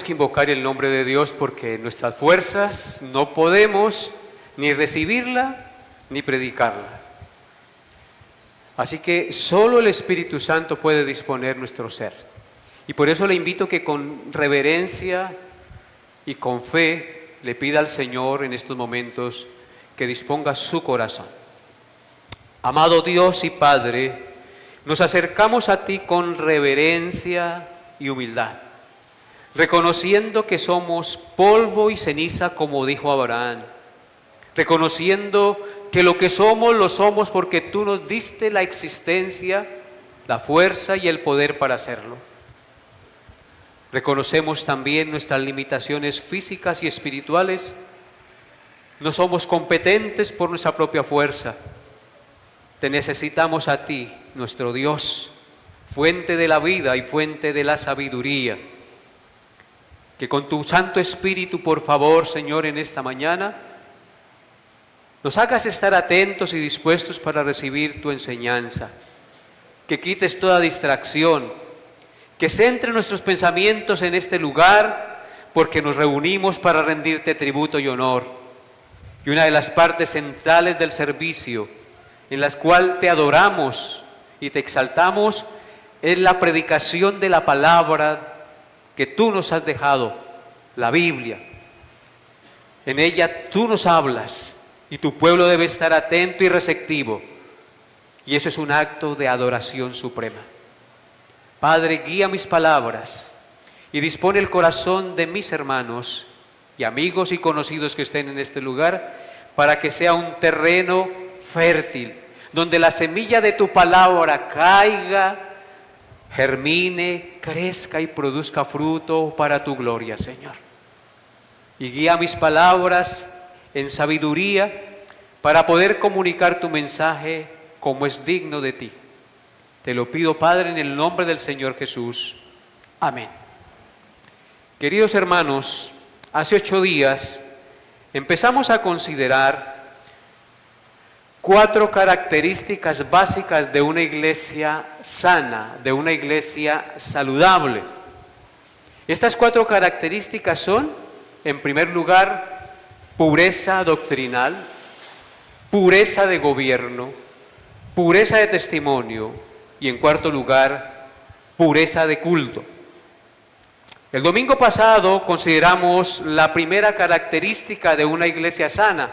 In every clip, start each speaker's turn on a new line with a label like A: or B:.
A: que invocar el nombre de Dios porque en nuestras fuerzas no podemos ni recibirla ni predicarla. Así que solo el Espíritu Santo puede disponer nuestro ser. Y por eso le invito que con reverencia y con fe le pida al Señor en estos momentos que disponga su corazón. Amado Dios y Padre, nos acercamos a ti con reverencia y humildad, reconociendo que somos polvo y ceniza, como dijo Abraham, reconociendo que lo que somos lo somos porque tú nos diste la existencia, la fuerza y el poder para hacerlo. Reconocemos también nuestras limitaciones físicas y espirituales. No somos competentes por nuestra propia fuerza. Te necesitamos a ti, nuestro Dios, fuente de la vida y fuente de la sabiduría. Que con tu Santo Espíritu, por favor, Señor, en esta mañana, nos hagas estar atentos y dispuestos para recibir tu enseñanza. Que quites toda distracción, que centre nuestros pensamientos en este lugar, porque nos reunimos para rendirte tributo y honor. Y una de las partes centrales del servicio, en las cuales te adoramos y te exaltamos, es la predicación de la palabra que tú nos has dejado, la Biblia. En ella tú nos hablas y tu pueblo debe estar atento y receptivo. Y eso es un acto de adoración suprema. Padre, guía mis palabras y dispone el corazón de mis hermanos y amigos y conocidos que estén en este lugar para que sea un terreno fértil, donde la semilla de tu palabra caiga, germine, crezca y produzca fruto para tu gloria, Señor. Y guía mis palabras en sabiduría para poder comunicar tu mensaje como es digno de ti. Te lo pido, Padre, en el nombre del Señor Jesús. Amén. Queridos hermanos, hace 8 días empezamos a considerar 4 características básicas de una iglesia sana, de una iglesia saludable. Estas 4 características son, en primer lugar, pureza doctrinal, pureza de gobierno, pureza de testimonio y, en cuarto lugar, pureza de culto. El domingo pasado consideramos la primera característica de una iglesia sana,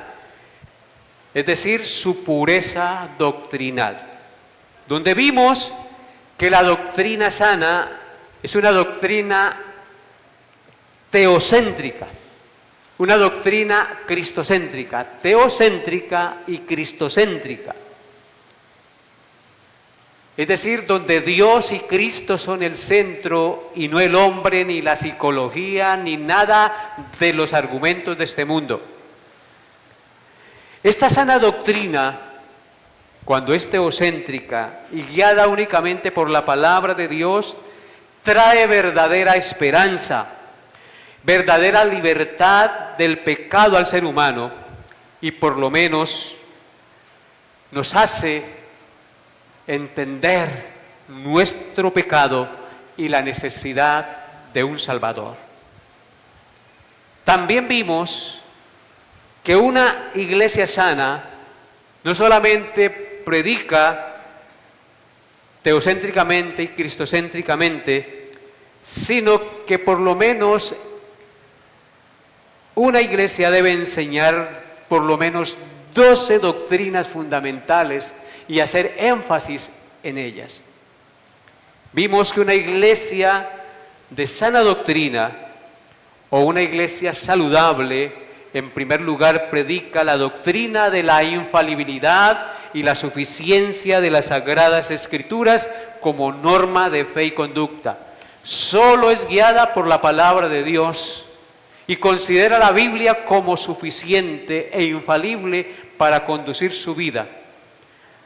A: es decir, su pureza doctrinal, donde vimos que la doctrina sana es una doctrina teocéntrica, una doctrina cristocéntrica, teocéntrica y cristocéntrica. Es decir, donde Dios y Cristo son el centro y no el hombre, ni la psicología, ni nada de los argumentos de este mundo. Esta sana doctrina, cuando es teocéntrica y guiada únicamente por la palabra de Dios, trae verdadera esperanza, verdadera libertad del pecado al ser humano y por lo menos nos hace entender nuestro pecado y la necesidad de un Salvador. También vimos que una iglesia sana no solamente predica teocéntricamente y cristocéntricamente, sino que por lo menos una iglesia debe enseñar por lo menos 12 doctrinas fundamentales y hacer énfasis en ellas. Vimos que una iglesia de sana doctrina o una iglesia saludable, en primer lugar, predica la doctrina de la infalibilidad y la suficiencia de las Sagradas Escrituras como norma de fe y conducta. Solo es guiada por la palabra de Dios y considera la Biblia como suficiente e infalible para conducir su vida.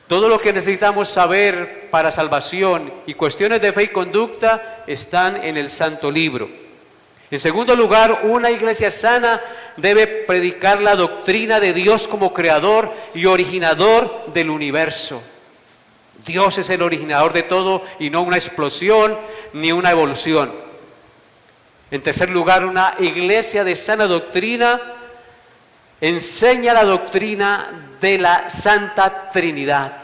A: Todo lo que necesitamos saber para salvación y cuestiones de fe y conducta están en el Santo Libro. En segundo lugar, una iglesia sana debe predicar la doctrina de Dios como creador y originador del universo. Dios es el originador de todo y no una explosión ni una evolución. En tercer lugar, una iglesia de sana doctrina enseña la doctrina de la Santa Trinidad.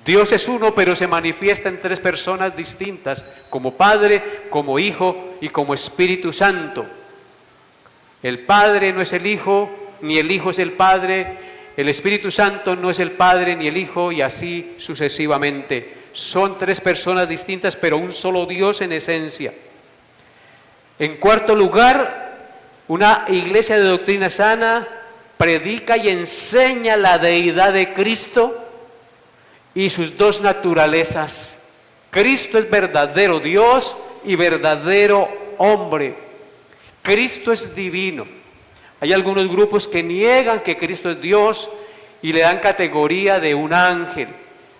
A: Dios es uno, pero se manifiesta en tres personas distintas, como Padre, como Hijo y como Espíritu Santo. El Padre no es el Hijo, ni el Hijo es el Padre, el Espíritu Santo no es el Padre ni el Hijo, y así sucesivamente. Son tres personas distintas, pero un solo Dios en esencia. En cuarto lugar, una iglesia de doctrina sana predica y enseña la deidad de Cristo y sus dos naturalezas. Cristo es verdadero Dios y verdadero hombre. Cristo es divino. Hay algunos grupos que niegan que Cristo es Dios y le dan categoría de un ángel.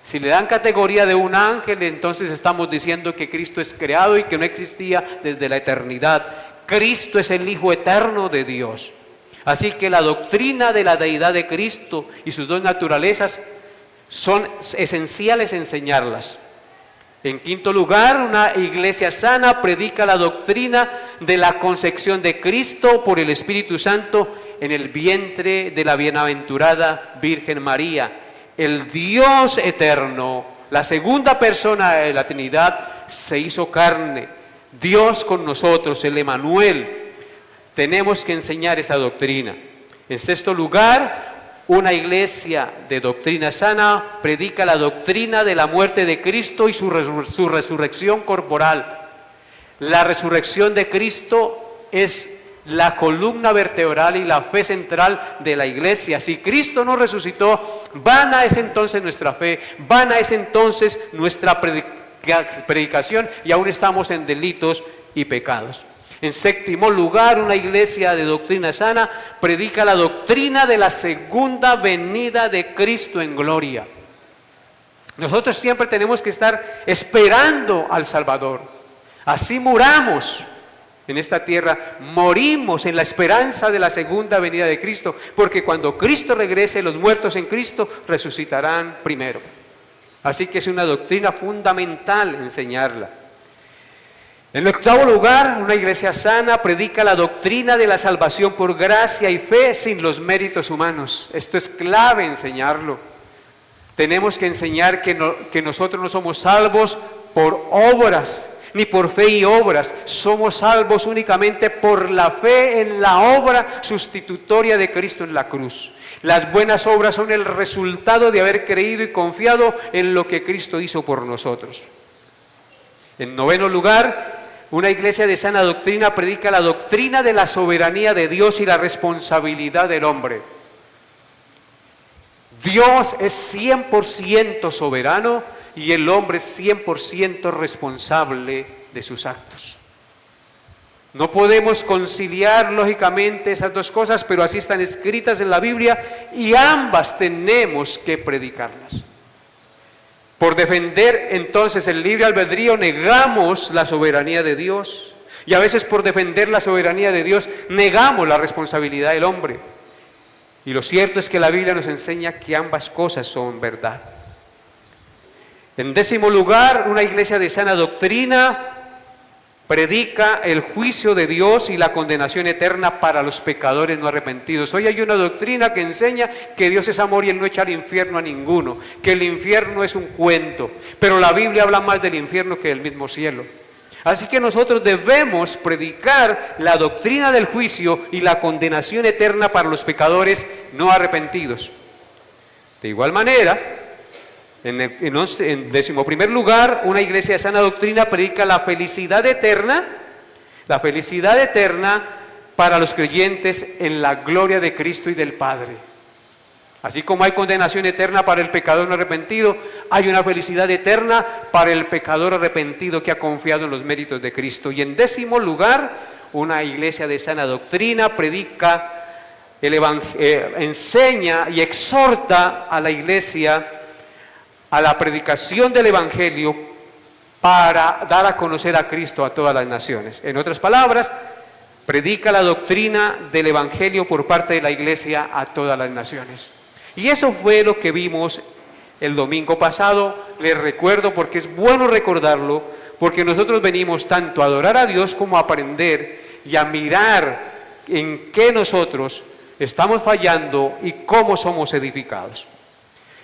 A: Si le dan categoría de un ángel, entonces estamos diciendo que Cristo es creado y que no existía desde la eternidad. Cristo es el Hijo eterno de Dios. Así que la doctrina de la deidad de Cristo y sus dos naturalezas son esenciales enseñarlas. En quinto lugar, una iglesia sana predica la doctrina de la concepción de Cristo por el Espíritu Santo en el vientre de la bienaventurada Virgen María. El Dios eterno, la segunda persona de la Trinidad, se hizo carne. Dios con nosotros, el Emmanuel. Tenemos que enseñar esa doctrina. En sexto lugar, una iglesia de doctrina sana predica la doctrina de la muerte de Cristo y su resurrección corporal. La resurrección de Cristo es la columna vertebral y la fe central de la iglesia. Si Cristo no resucitó, vana es entonces nuestra fe, vana es entonces nuestra predicación, y aún estamos en delitos y pecados. En séptimo lugar, una iglesia de doctrina sana predica la doctrina de la segunda venida de Cristo en gloria. Nosotros siempre tenemos que estar esperando al Salvador. Así muramos en esta tierra, morimos en la esperanza de la segunda venida de Cristo, porque cuando Cristo regrese, los muertos en Cristo resucitarán primero. Así que es una doctrina fundamental enseñarla. En octavo lugar, una iglesia sana predica la doctrina de la salvación por gracia y fe sin los méritos humanos. Esto es clave enseñarlo. Tenemos que enseñar que nosotros no somos salvos por obras, ni por fe y obras. Somos salvos únicamente por la fe en la obra sustitutoria de Cristo en la cruz. Las buenas obras son el resultado de haber creído y confiado en lo que Cristo hizo por nosotros. En noveno lugar, una iglesia de sana doctrina predica la doctrina de la soberanía de Dios y la responsabilidad del hombre. Dios es 100% soberano y el hombre es 100% responsable de sus actos. No podemos conciliar lógicamente esas dos cosas, pero así están escritas en la Biblia y ambas tenemos que predicarlas. Por defender entonces el libre albedrío negamos la soberanía de Dios, y a veces por defender la soberanía de Dios negamos la responsabilidad del hombre. Y lo cierto es que la Biblia nos enseña que ambas cosas son verdad. En décimo lugar, una iglesia de sana doctrina predica el juicio de Dios y la condenación eterna para los pecadores no arrepentidos. Hoy hay una doctrina que enseña que Dios es amor y Él no echa al infierno a ninguno, que el infierno es un cuento, pero la Biblia habla más del infierno que del mismo cielo. Así que nosotros debemos predicar la doctrina del juicio y la condenación eterna para los pecadores no arrepentidos. De igual manera, en décimo primer lugar, una iglesia de sana doctrina predica la felicidad eterna para los creyentes en la gloria de Cristo y del Padre. Así como hay condenación eterna para el pecador no arrepentido, hay una felicidad eterna para el pecador arrepentido que ha confiado en los méritos de Cristo. Y en décimo lugar, una iglesia de sana doctrina predica, enseña y exhorta a la iglesia a la predicación del Evangelio para dar a conocer a Cristo a todas las naciones. En otras palabras, predica la doctrina del Evangelio por parte de la iglesia a todas las naciones. Y eso fue lo que vimos el domingo pasado. Les recuerdo porque es bueno recordarlo, porque nosotros venimos tanto a adorar a Dios como a aprender y a mirar en qué nosotros estamos fallando y cómo somos edificados.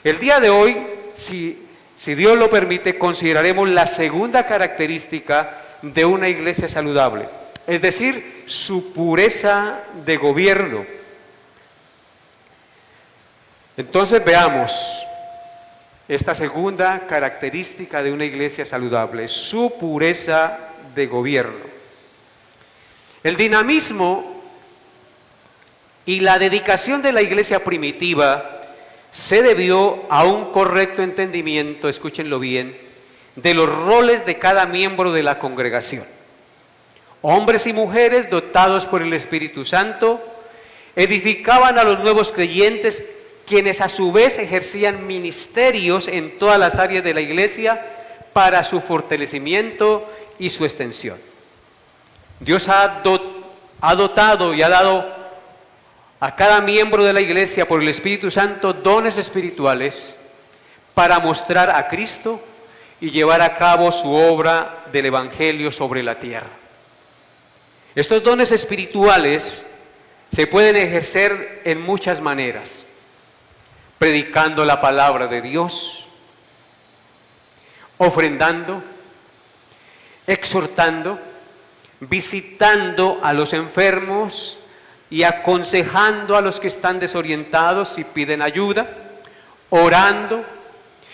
A: El día de hoy, si Dios lo permite, consideraremos la segunda característica de una iglesia saludable, es decir, su pureza de gobierno. Entonces veamos esta segunda característica de una iglesia saludable, su pureza de gobierno. El dinamismo y la dedicación de la iglesia primitiva se debió a un correcto entendimiento, escúchenlo bien, de los roles de cada miembro de la congregación. Hombres y mujeres dotados por el Espíritu Santo edificaban a los nuevos creyentes, quienes a su vez ejercían ministerios en todas las áreas de la iglesia para su fortalecimiento y su extensión. Dios ha dotado y ha dado a cada miembro de la iglesia por el Espíritu Santo dones espirituales para mostrar a Cristo y llevar a cabo su obra del Evangelio sobre la tierra. Estos dones espirituales se pueden ejercer en muchas maneras: predicando la palabra de Dios, ofrendando, exhortando, visitando a los enfermos y aconsejando a los que están desorientados y piden ayuda, orando,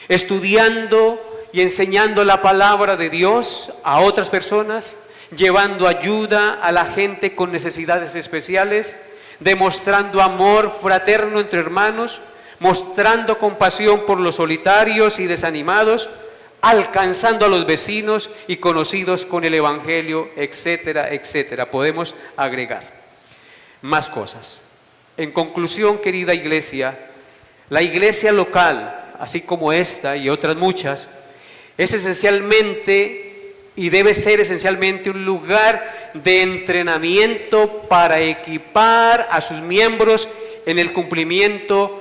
A: estudiando y enseñando la palabra de Dios a otras personas, llevando ayuda a la gente con necesidades especiales, demostrando amor fraterno entre hermanos, mostrando compasión por los solitarios y desanimados, alcanzando a los vecinos y conocidos con el Evangelio, etcétera, etcétera. Podemos agregar más cosas. En conclusión, querida iglesia, la iglesia local, así como esta y otras muchas, es esencialmente y debe ser esencialmente un lugar de entrenamiento para equipar a sus miembros en el cumplimiento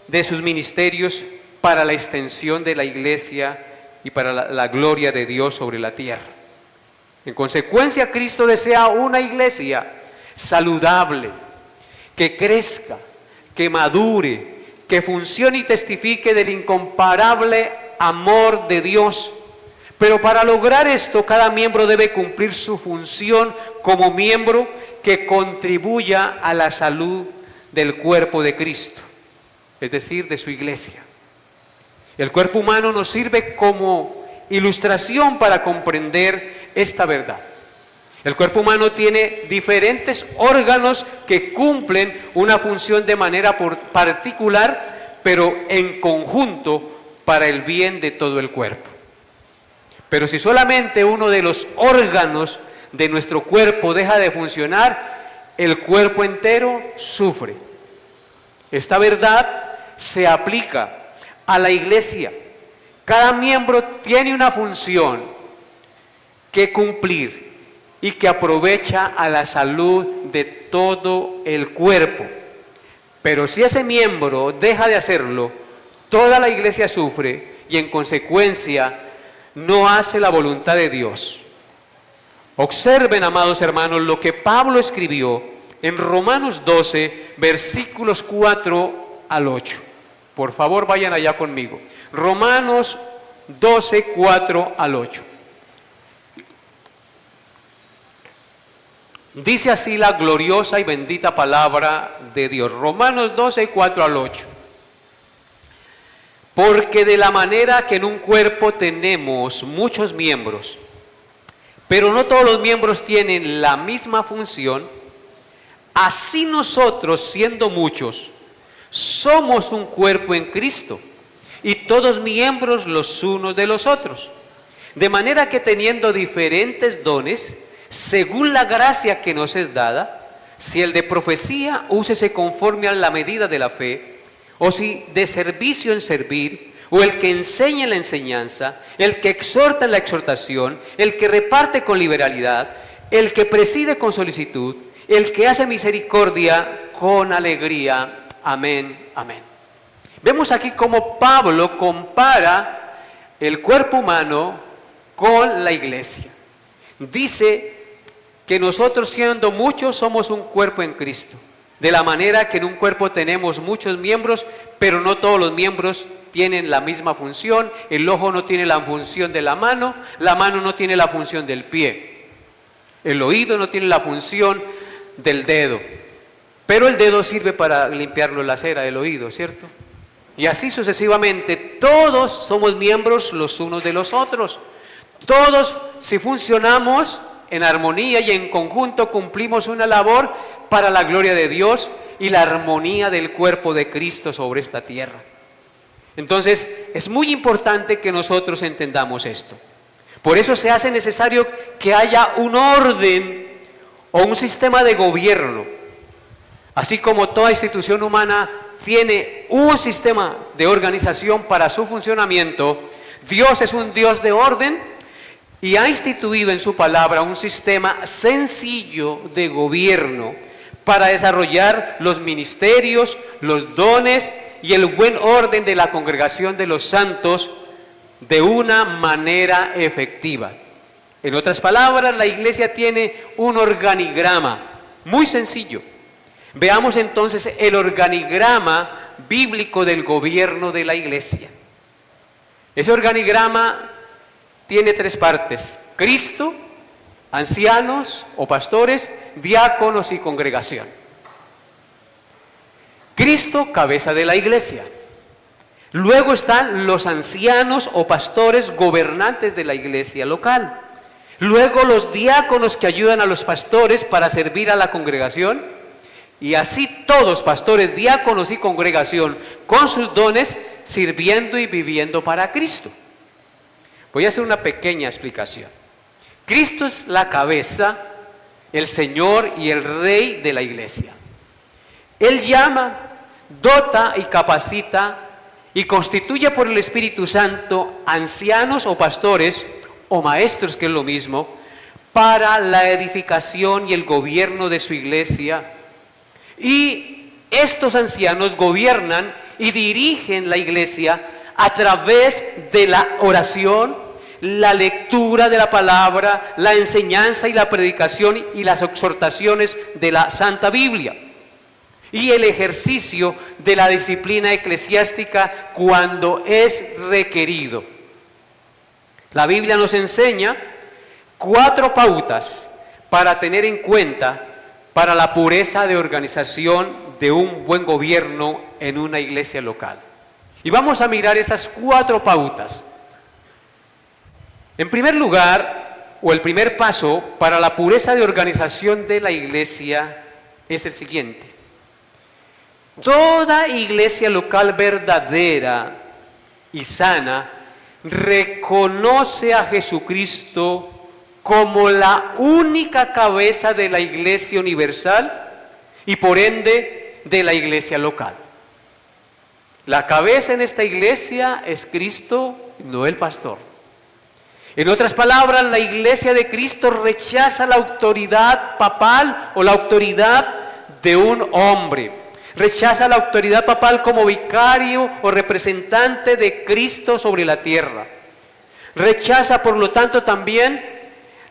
A: de sus ministerios para la extensión de la iglesia y para la gloria de Dios sobre la tierra. En consecuencia, Cristo desea una iglesia saludable, que crezca, que madure, que funcione y testifique del incomparable amor de Dios. Pero para lograr esto, cada miembro debe cumplir su función como miembro que contribuya a la salud del cuerpo de Cristo, es decir, de su iglesia. El cuerpo humano nos sirve como ilustración para comprender esta verdad. El cuerpo humano tiene diferentes órganos que cumplen una función de manera particular, pero en conjunto para el bien de todo el cuerpo. Pero si solamente uno de los órganos de nuestro cuerpo deja de funcionar, el cuerpo entero sufre. Esta verdad se aplica a la iglesia. Cada miembro tiene una función que cumplir y que aprovecha a la salud de todo el cuerpo. Pero si ese miembro deja de hacerlo, toda la iglesia sufre y en consecuencia no hace la voluntad de Dios. Observen, amados hermanos, lo que Pablo escribió en Romanos 12, versículos 4 al 8. Por favor, vayan allá conmigo. Romanos 12, 4 al 8. Dice así la gloriosa y bendita palabra de Dios. Romanos 12, 4 al 8. Porque de la manera que en un cuerpo tenemos muchos miembros, pero no todos los miembros tienen la misma función, así nosotros, siendo muchos, somos un cuerpo en Cristo, y todos miembros los unos de los otros. De manera que teniendo diferentes dones, según la gracia que nos es dada, si el de profecía, úsese conforme a la medida de la fe, o si de servicio en servir, o el que enseña en la enseñanza, el que exhorta en la exhortación, el que reparte con liberalidad, el que preside con solicitud, el que hace misericordia con alegría. Amén, amén. Vemos aquí cómo Pablo compara el cuerpo humano con la iglesia. Dice que nosotros, siendo muchos, somos un cuerpo en Cristo. De la manera que en un cuerpo tenemos muchos miembros, pero no todos los miembros tienen la misma función. El ojo no tiene la función de la mano no tiene la función del pie, el oído no tiene la función del dedo, pero el dedo sirve para limpiarlo la cera del oído, ¿cierto? Y así sucesivamente, todos somos miembros los unos de los otros. Todos, si funcionamos en armonía y en conjunto, cumplimos una labor para la gloria de Dios y la armonía del cuerpo de Cristo sobre esta tierra. Entonces, es muy importante que nosotros entendamos esto. Por eso se hace necesario que haya un orden o un sistema de gobierno. Así como toda institución humana tiene un sistema de organización para su funcionamiento, Dios es un Dios de orden y ha instituido en su palabra un sistema sencillo de gobierno para desarrollar los ministerios, los dones y el buen orden de la congregación de los santos de una manera efectiva. En otras palabras, la iglesia tiene un organigrama muy sencillo. Veamos entonces el organigrama bíblico del gobierno de la iglesia. Ese organigrama tiene 3 partes: Cristo, ancianos o pastores, diáconos y congregación. Cristo, cabeza de la iglesia. Luego están los ancianos o pastores gobernantes de la iglesia local. Luego los diáconos que ayudan a los pastores para servir a la congregación. Y así todos, pastores, diáconos y congregación, con sus dones, sirviendo y viviendo para Cristo. Voy a hacer una pequeña explicación. Cristo es la cabeza, el Señor y el Rey de la iglesia. Él llama, dota y capacita y constituye por el Espíritu Santo ancianos o pastores o maestros, que es lo mismo, para la edificación y el gobierno de su iglesia. Y estos ancianos gobiernan y dirigen la iglesia a través de la oración, la lectura de la palabra, la enseñanza y la predicación y las exhortaciones de la Santa Biblia, y el ejercicio de la disciplina eclesiástica cuando es requerido. La Biblia nos enseña 4 pautas para tener en cuenta para la pureza de organización de un buen gobierno en una iglesia local. Y vamos a mirar esas 4 pautas. En primer lugar, o el primer paso para la pureza de organización de la iglesia es el siguiente: toda iglesia local verdadera y sana reconoce a Jesucristo como la única cabeza de la iglesia universal y por ende de la iglesia local. La cabeza en esta iglesia es Cristo, no el pastor. En otras palabras, la iglesia de Cristo rechaza la autoridad papal o la autoridad de un hombre. Rechaza la autoridad papal como vicario o representante de Cristo sobre la tierra. Rechaza, por lo tanto, también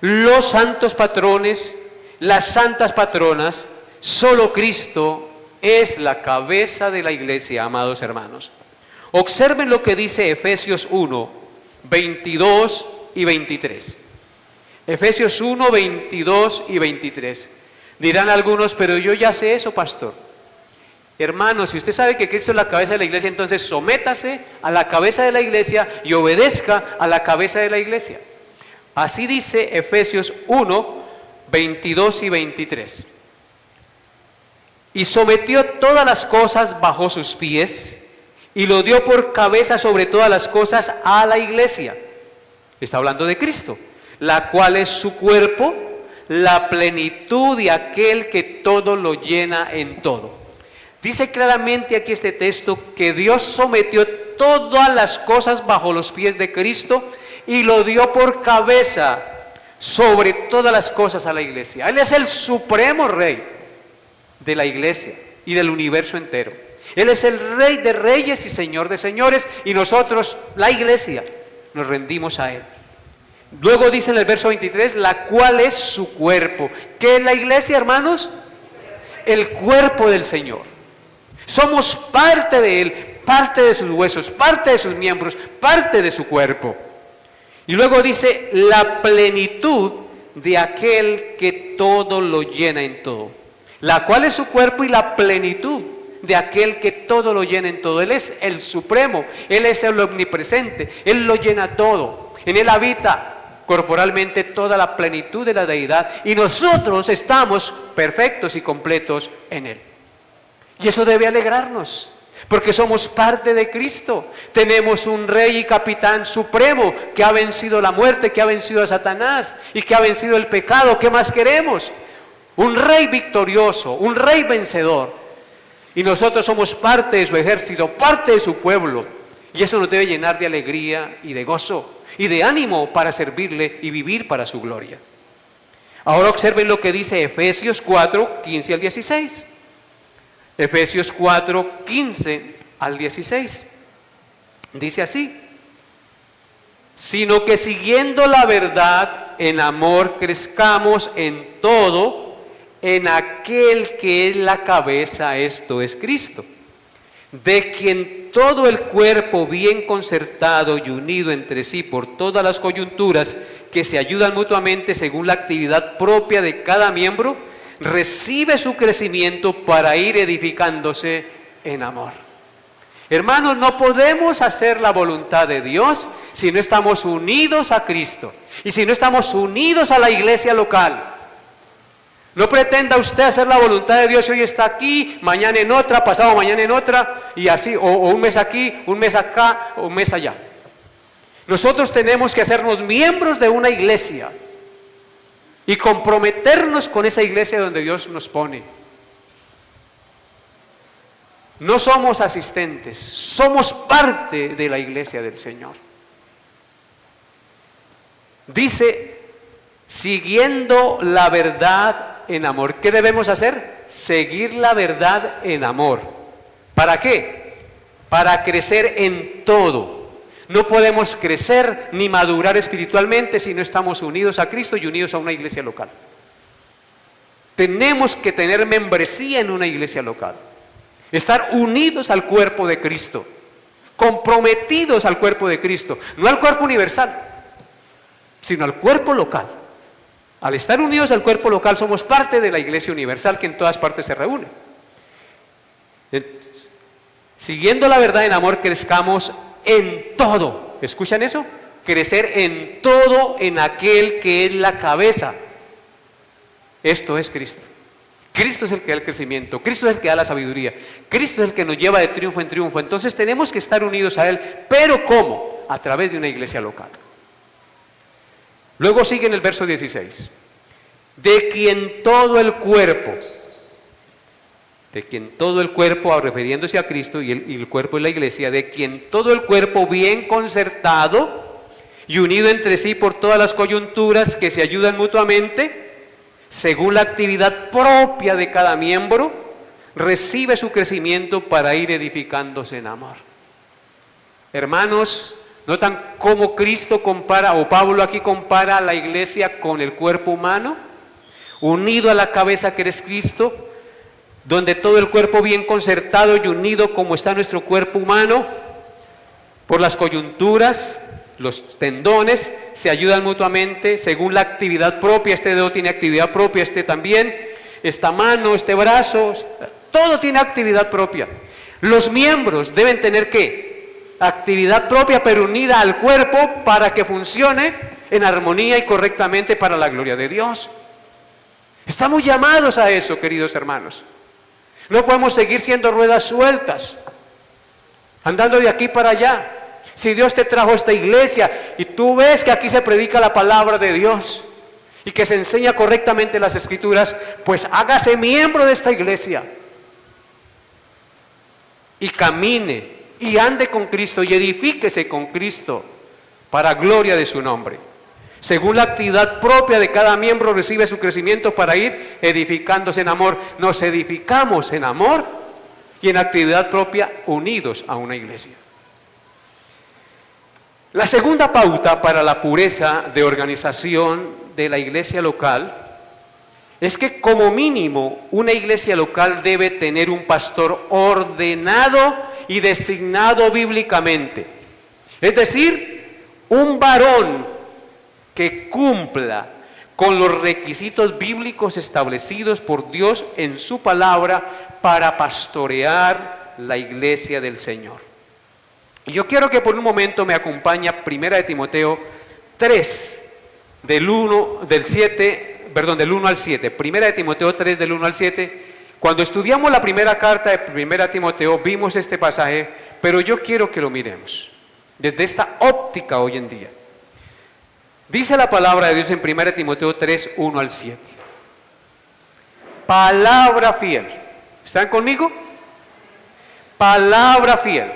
A: los santos patrones, las santas patronas. Solo Cristo es la cabeza de la iglesia, amados hermanos. Observen lo que dice Efesios 1, 22 y 23. Efesios 1, 22 y 23. Dirán algunos, pero yo ya sé eso, pastor. Hermanos, si usted sabe que Cristo es la cabeza de la iglesia, entonces sométase a la cabeza de la iglesia y obedezca a la cabeza de la iglesia. Así dice Efesios 1, 22 y 23. Y sometió todas las cosas bajo sus pies y lo dio por cabeza sobre todas las cosas a la iglesia. Está hablando de Cristo, la cual es su cuerpo, la plenitud de aquel que todo lo llena en todo. Dice claramente aquí este texto que Dios sometió todas las cosas bajo los pies de Cristo y lo dio por cabeza sobre todas las cosas a la iglesia. Él es el supremo rey de la iglesia y del universo entero. Él es el Rey de reyes y Señor de señores, y nosotros, la iglesia, nos rendimos a Él. Luego dice en el verso 23, la cual es su cuerpo. ¿Qué es la iglesia, hermanos? El cuerpo del Señor. Somos parte de Él, parte de sus huesos, parte de sus miembros, parte de su cuerpo. Y luego dice, la plenitud de aquel que todo lo llena en todo. La cual es su cuerpo y la plenitud de aquel que todo lo llena en todo. Él es el supremo, Él es el omnipresente, Él lo llena todo. En Él habita corporalmente toda la plenitud de la deidad y nosotros estamos perfectos y completos en Él. Y eso debe alegrarnos, porque somos parte de Cristo. Tenemos un Rey y Capitán supremo que ha vencido la muerte, que ha vencido a Satanás y que ha vencido el pecado. ¿Qué más queremos? Un Rey victorioso, un Rey vencedor. Y nosotros somos parte de su ejército, parte de su pueblo. Y eso nos debe llenar de alegría y de gozo y de ánimo para servirle y vivir para su gloria. Ahora observen lo que dice Efesios 4, 15 al 16. Efesios 4, 15 al 16. Dice así: sino que siguiendo la verdad en amor crezcamos en todo en aquel que es la cabeza, esto es Cristo, de quien todo el cuerpo bien concertado y unido entre sí por todas las coyunturas que se ayudan mutuamente según la actividad propia de cada miembro, recibe su crecimiento para ir edificándose en amor. Hermanos, no podemos hacer la voluntad de Dios si no estamos unidos a Cristo y si no estamos unidos a la iglesia local. No pretenda usted hacer la voluntad de Dios, hoy está aquí, mañana en otra, pasado mañana en otra, y así, o un mes aquí, un mes acá, o un mes allá. Nosotros tenemos que hacernos miembros de una iglesia y comprometernos con esa iglesia donde Dios nos pone. No somos asistentes, somos parte de la iglesia del Señor. Dice, siguiendo la verdad en amor. ¿Qué debemos hacer? Seguir la verdad en amor. ¿Para qué? Para crecer en todo. No podemos crecer ni madurar espiritualmente si no estamos unidos a Cristo y unidos a una iglesia local. Tenemos que tener membresía en una iglesia local. Estar unidos al cuerpo de Cristo. Comprometidos al cuerpo de Cristo. No al cuerpo universal, sino al cuerpo local. Al estar unidos al cuerpo local somos parte de la iglesia universal que en todas partes se reúne. Siguiendo la verdad en amor crezcamos en todo. ¿Escuchan eso? Crecer en todo en aquel que es la cabeza. Esto es Cristo. Cristo es el que da el crecimiento, Cristo es el que da la sabiduría, Cristo es el que nos lleva de triunfo en triunfo. Entonces tenemos que estar unidos a Él, pero ¿cómo? A través de una iglesia local. Luego sigue en el verso 16, de quien todo el cuerpo, refiriéndose a Cristo y el cuerpo es la iglesia, de quien todo el cuerpo bien concertado y unido entre sí por todas las coyunturas que se ayudan mutuamente, según la actividad propia de cada miembro, recibe su crecimiento para ir edificándose en amor. Hermanos, ¿notan cómo Cristo compara, o Pablo aquí compara a la iglesia con el cuerpo humano? Unido a la cabeza que es Cristo, donde todo el cuerpo bien concertado y unido como está nuestro cuerpo humano, por las coyunturas, los tendones, se ayudan mutuamente según la actividad propia. Este dedo tiene actividad propia, este también, esta mano, este brazo, todo tiene actividad propia. Los miembros deben tener ¿qué? Actividad propia, pero unida al cuerpo para que funcione en armonía y correctamente para la gloria de Dios. Estamos llamados a eso, queridos hermanos. No podemos seguir siendo ruedas sueltas, andando de aquí para allá. Si Dios te trajo a esta iglesia y tú ves que aquí se predica la palabra de Dios y que se enseña correctamente las Escrituras, pues hágase miembro de esta iglesia y camine y ande con Cristo y edifíquese con Cristo para gloria de su nombre. Según la actividad propia de cada miembro recibe su crecimiento para ir edificándose en amor. Nos edificamos en amor y en actividad propia unidos a una iglesia. La segunda pauta para la pureza de organización de la iglesia local es que como mínimo una iglesia local debe tener un pastor ordenado y designado bíblicamente. Es decir, un varón que cumpla con los requisitos bíblicos establecidos por Dios en su palabra para pastorear la iglesia del Señor. Y yo quiero que por un momento me acompañe a 1 Timoteo 3, del 1 al 7. 1 Timoteo 3, del 1 al 7. Cuando estudiamos la primera carta de 1 Timoteo, vimos este pasaje, pero yo quiero que lo miremos desde esta óptica hoy en día. Dice la palabra de Dios en 1 Timoteo 3, 1 al 7. Palabra fiel. ¿Están conmigo? Palabra fiel.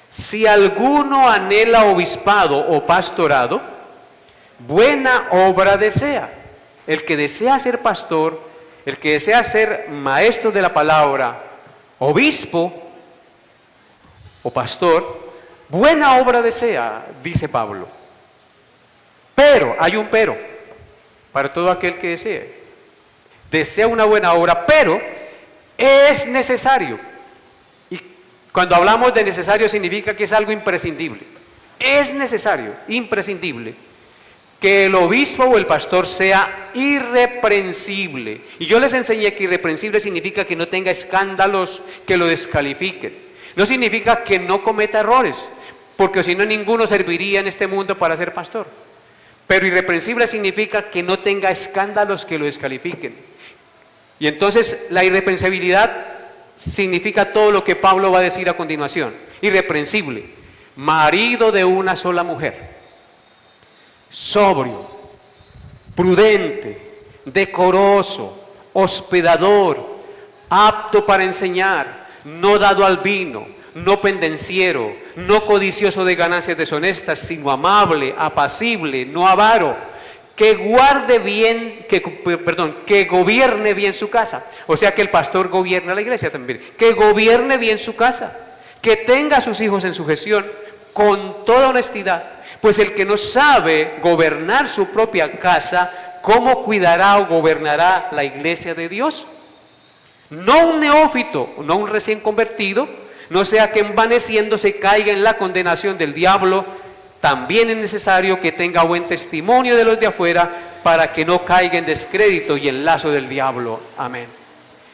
A: Si alguno anhela obispado o pastorado, buena obra desea. El que desea ser pastor, el que desea ser maestro de la palabra, obispo o pastor, buena obra desea, dice Pablo. Pero, hay un pero, para todo aquel que desea una buena obra, pero es necesario. Y cuando hablamos de necesario significa que es algo imprescindible. Es necesario, imprescindible, que el obispo o el pastor sea irreprensible. Y yo les enseñé que irreprensible significa que no tenga escándalos que lo descalifiquen. No significa que no cometa errores, porque si no ninguno serviría en este mundo para ser pastor. Pero irreprensible significa que no tenga escándalos que lo descalifiquen. Y entonces la irreprensibilidad significa todo lo que Pablo va a decir a continuación. Irreprensible, marido de una sola mujer, sobrio, prudente, decoroso, hospedador, apto para enseñar, no dado al vino, no pendenciero, no codicioso de ganancias deshonestas, sino amable, apacible, no avaro, que gobierne bien su casa. O sea que el pastor gobierna la iglesia también. Que gobierne bien su casa, que tenga a sus hijos en sujeción con toda honestidad. Pues el que no sabe gobernar su propia casa, ¿cómo cuidará o gobernará la iglesia de Dios? No un neófito, no un recién convertido, no sea que envaneciéndose caiga en la condenación del diablo. También es necesario que tenga buen testimonio de los de afuera para que no caiga en descrédito y en lazo del diablo. Amén.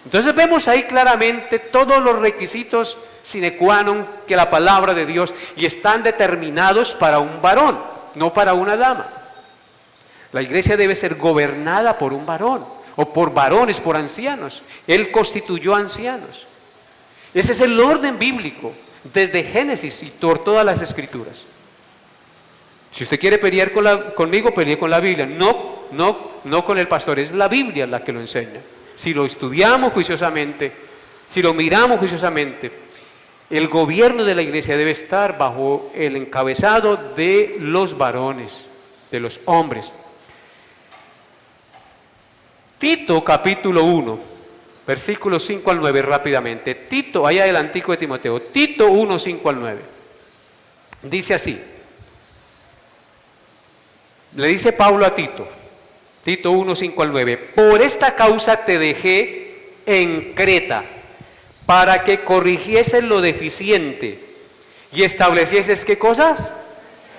A: Entonces vemos ahí claramente todos los requisitos sine qua non que la palabra de Dios, y están determinados para un varón, no para una dama. La iglesia debe ser gobernada por un varón, o por varones, por ancianos. Él constituyó ancianos. Ese es el orden bíblico, desde Génesis y por todas las escrituras. Si usted quiere pelear conmigo, pelee con la Biblia, no con el pastor, es la Biblia la que lo enseña. Si lo estudiamos juiciosamente, si lo miramos juiciosamente, el gobierno de la iglesia debe estar bajo el encabezado de los varones, de los hombres. Tito capítulo 1. Versículos 5 al 9 rápidamente. Tito, allá del Antiguo de Timoteo. Tito 1, 5 al 9. Dice así. Le dice Pablo a Tito. Tito 1, 5 al 9. Por esta causa te dejé en Creta, para que corrigieses lo deficiente y establecieses, ¿qué cosas?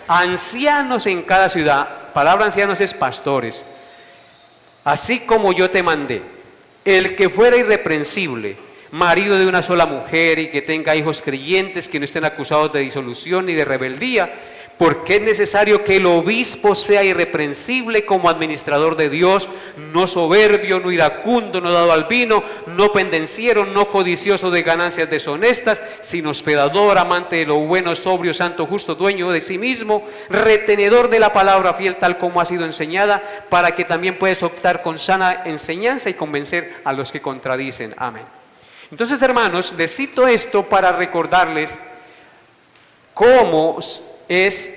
A: Ancianos en cada ciudad. Palabra ancianos es pastores. Así como yo te mandé. El que fuera irreprensible, marido de una sola mujer y que tenga hijos creyentes que no estén acusados de disolución ni de rebeldía, porque es necesario que el obispo sea irreprensible como administrador de Dios, no soberbio, no iracundo, no dado al vino, no pendenciero, no codicioso de ganancias deshonestas, sino hospedador, amante de lo bueno, sobrio, santo, justo, dueño de sí mismo, retenedor de la palabra fiel tal como ha sido enseñada, para que también puedas optar con sana enseñanza y convencer a los que contradicen. Amén. Entonces, hermanos, les cito esto para recordarles cómo es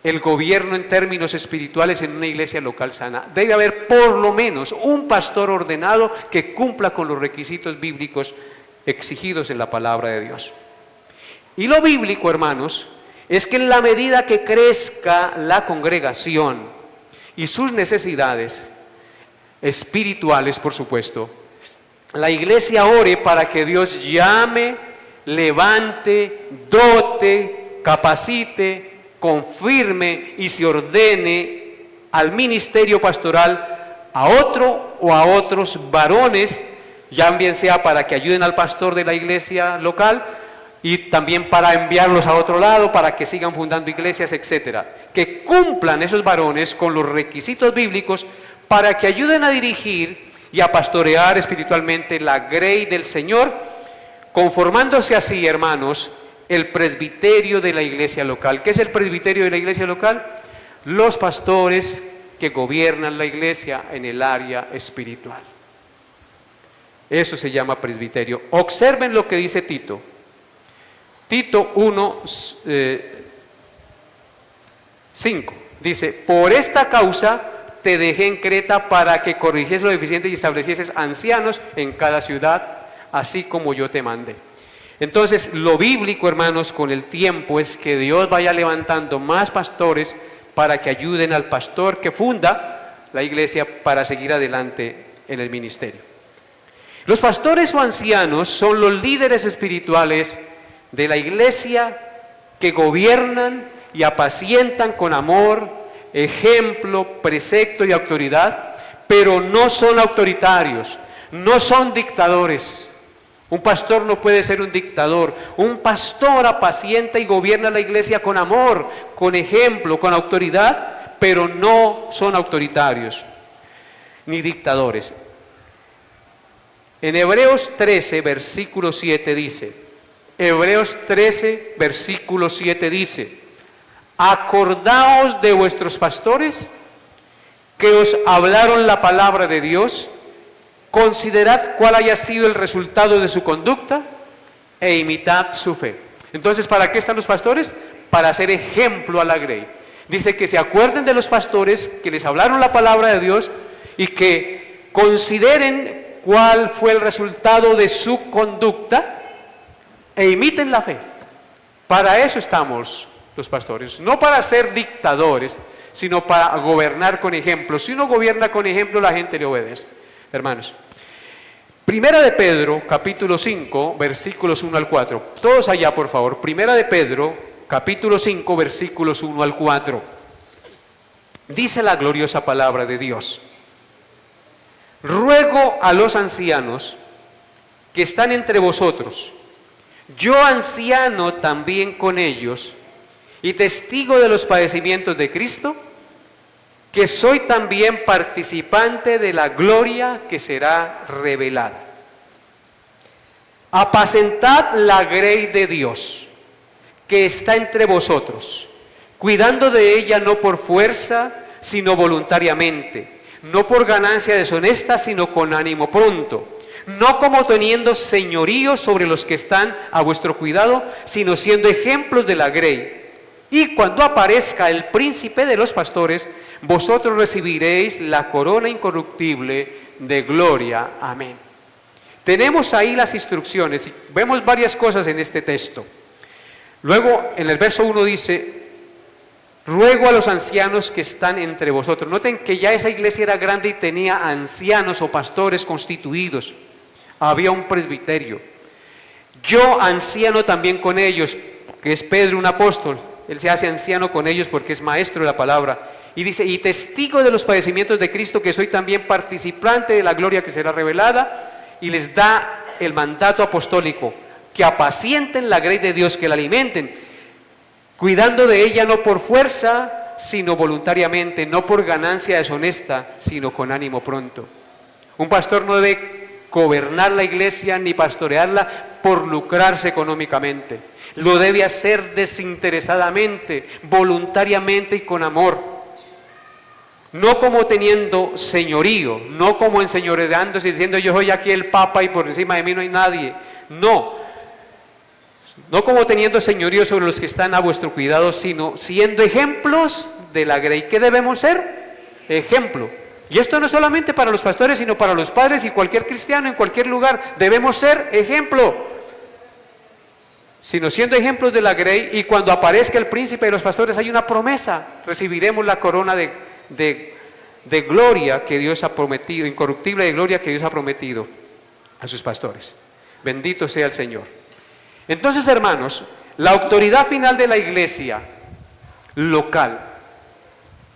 A: el gobierno en términos espirituales en una iglesia local sana. Debe haber por lo menos un pastor ordenado que cumpla con los requisitos bíblicos exigidos en la palabra de Dios. Y lo bíblico, hermanos, es que en la medida que crezca la congregación y sus necesidades espirituales, por supuesto, la iglesia ore para que Dios llame, levante, dote, capacite, confirme y se ordene al ministerio pastoral a otro o a otros varones, ya bien sea para que ayuden al pastor de la iglesia local y también para enviarlos a otro lado, para que sigan fundando iglesias, etcétera. Que cumplan esos varones con los requisitos bíblicos para que ayuden a dirigir y a pastorear espiritualmente la grey del Señor, conformándose así, hermanos, el presbiterio de la iglesia local. ¿Qué es el presbiterio de la iglesia local? Los pastores que gobiernan la iglesia en el área espiritual. Eso se llama presbiterio. Observen lo que dice Tito. Tito 1, 5. Dice, por esta causa te dejé en Creta para que corrigieses lo deficiente y establecieses ancianos en cada ciudad, así como yo te mandé. Entonces, lo bíblico, hermanos, con el tiempo es que Dios vaya levantando más pastores para que ayuden al pastor que funda la iglesia para seguir adelante en el ministerio. Los pastores o ancianos son los líderes espirituales de la iglesia que gobiernan y apacientan con amor, ejemplo, precepto y autoridad, pero no son autoritarios, no son dictadores. Un pastor no puede ser un dictador. Un pastor apacienta y gobierna la iglesia con amor, con ejemplo, con autoridad, pero no son autoritarios ni dictadores. En Hebreos 13, versículo 7 dice, Hebreos 13, versículo 7 dice, acordaos de vuestros pastores que os hablaron la palabra de Dios, considerad cuál haya sido el resultado de su conducta e imitad su fe. Entonces, ¿para qué están los pastores? Para hacer ejemplo a la grey. Dice que se acuerden de los pastores que les hablaron la palabra de Dios y que consideren cuál fue el resultado de su conducta e imiten la fe. Para eso estamos los pastores, no para ser dictadores, sino para gobernar con ejemplo. Si uno gobierna con ejemplo, la gente le obedece. Hermanos, Primera de Pedro, capítulo 5, versículos 1 al 4. Todos allá, por favor. Primera de Pedro, capítulo 5, versículos 1 al 4. Dice la gloriosa palabra de Dios. Ruego a los ancianos que están entre vosotros, yo anciano también con ellos, y testigo de los padecimientos de Cristo, que soy también participante de la gloria que será revelada. Apacentad la grey de Dios, que está entre vosotros, cuidando de ella no por fuerza, sino voluntariamente, no por ganancia deshonesta, sino con ánimo pronto, no como teniendo señorío sobre los que están a vuestro cuidado, sino siendo ejemplos de la grey. Y cuando aparezca el príncipe de los pastores, vosotros recibiréis la corona incorruptible de gloria. Amén. Tenemos ahí las instrucciones y vemos varias cosas en este texto. Luego, en el verso 1 dice, ruego a los ancianos que están entre vosotros. Noten que ya esa iglesia era grande y tenía ancianos o pastores constituidos. Había un presbiterio. Yo anciano también con ellos, que es Pedro, un apóstol. Él se hace anciano con ellos porque es maestro de la palabra. Y dice, y testigo de los padecimientos de Cristo, que soy también participante de la gloria que será revelada. Y les da el mandato apostólico, que apacienten la grey de Dios, que la alimenten, cuidando de ella no por fuerza, sino voluntariamente, no por ganancia deshonesta, sino con ánimo pronto. Un pastor no debe gobernar la iglesia ni pastorearla por lucrarse económicamente. Lo debe hacer desinteresadamente, voluntariamente y con amor. No como teniendo señorío, no como enseñoreándose y diciendo yo soy aquí el Papa y por encima de mí no hay nadie. No como teniendo señorío sobre los que están a vuestro cuidado, sino siendo ejemplos de la grey. ¿Qué debemos ser? Ejemplo. Y esto no es solamente para los pastores, sino para los padres y cualquier cristiano en cualquier lugar. Debemos ser ejemplo. sino siendo ejemplos de la grey, y cuando aparezca el príncipe de los pastores hay una promesa, recibiremos la corona de gloria que Dios ha prometido, incorruptible de gloria que Dios ha prometido a sus pastores. Bendito sea el Señor. Entonces, hermanos, la autoridad final de la iglesia local,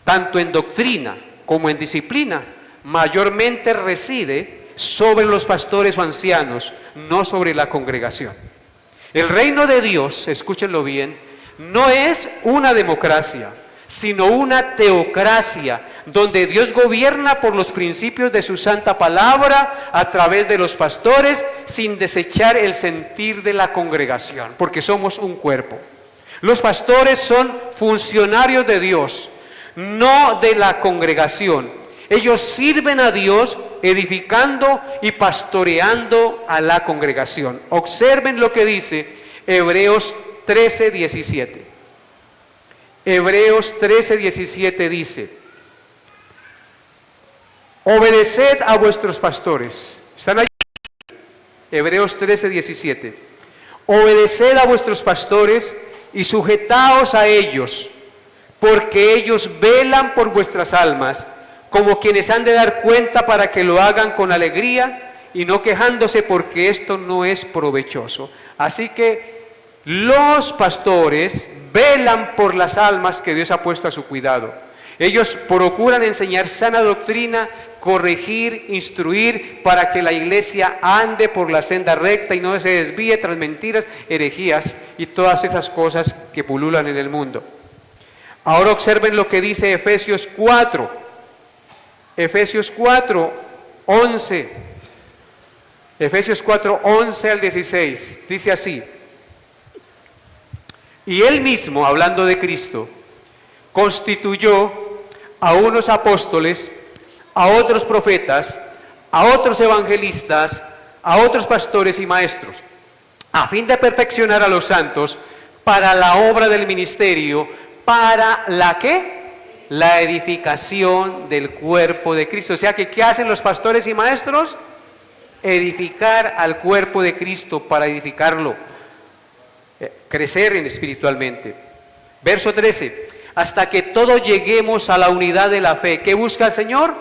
A: tanto en doctrina como en disciplina, mayormente reside sobre los pastores o ancianos, no sobre la congregación. El reino de Dios, escúchenlo bien, no es una democracia, sino una teocracia, donde Dios gobierna por los principios de su santa palabra a través de los pastores, sin desechar el sentir de la congregación, porque somos un cuerpo. Los pastores son funcionarios de Dios, no de la congregación. Ellos sirven a Dios edificando y pastoreando a la congregación. Observen lo que dice Hebreos 13:17. Hebreos 13:17 dice: obedeced a vuestros pastores. ¿Están ahí? Hebreos 13:17. Obedeced a vuestros pastores y sujetaos a ellos, porque ellos velan por vuestras almas, como quienes han de dar cuenta, para que lo hagan con alegría y no quejándose, porque esto no es provechoso. Así que los pastores velan por las almas que Dios ha puesto a su cuidado. Ellos procuran enseñar sana doctrina, corregir, instruir, para que la iglesia ande por la senda recta y no se desvíe tras mentiras, herejías y todas esas cosas que pululan en el mundo. Ahora observen lo que dice Efesios 4. Efesios 4:11. Efesios 4:11 al 16. Dice así: y él mismo, hablando de Cristo, constituyó a unos apóstoles, a otros profetas, a otros evangelistas, a otros pastores y maestros, a fin de perfeccionar a los santos para la obra del ministerio, para la ¿qué? La edificación del cuerpo de Cristo. O sea que ¿qué hacen los pastores y maestros? Edificar al cuerpo de Cristo, para edificarlo, crecer espiritualmente. Verso 13: hasta que todos lleguemos a la unidad de la fe. ¿Qué busca el Señor?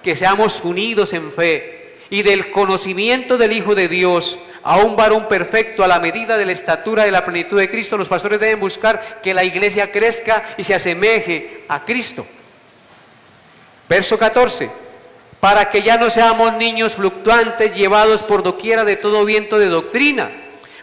A: Que seamos unidos en fe y del conocimiento del Hijo de Dios, a un varón perfecto, a la medida de la estatura de la plenitud de Cristo. Los pastores deben buscar que la iglesia crezca y se asemeje a Cristo. Verso 14: para que ya no seamos niños fluctuantes, llevados por doquiera de todo viento de doctrina,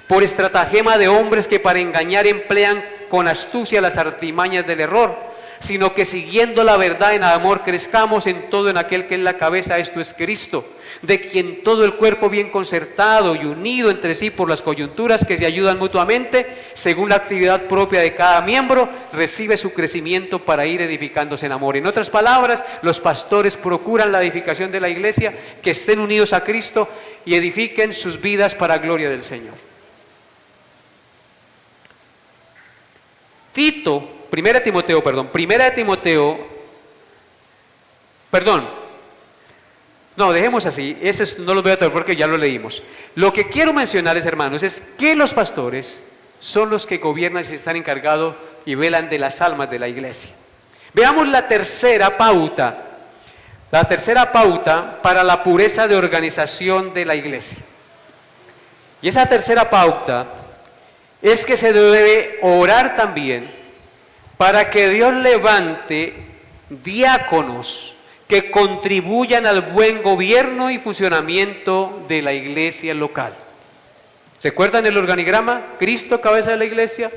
A: por estratagema de hombres que para engañar emplean con astucia las artimañas del error, sino que siguiendo la verdad en amor crezcamos en todo en aquel que es la cabeza, esto es Cristo, de quien todo el cuerpo bien concertado y unido entre sí por las coyunturas que se ayudan mutuamente, según la actividad propia de cada miembro, recibe su crecimiento para ir edificándose en amor. En otras palabras, los pastores procuran la edificación de la iglesia, que estén unidos a Cristo y edifiquen sus vidas para gloria del Señor. Primera de Timoteo, no, dejemos así, no lo voy a traer porque ya lo leímos. Lo que quiero mencionarles, hermanos, es que los pastores son los que gobiernan y están encargados y velan de las almas de la iglesia. Veamos la tercera pauta para la pureza de organización de la iglesia. Y esa tercera pauta es que se debe orar también para que Dios levante diáconos que contribuyan al buen gobierno y funcionamiento de la iglesia local. ¿Recuerdan el organigrama? Cristo, cabeza de la iglesia,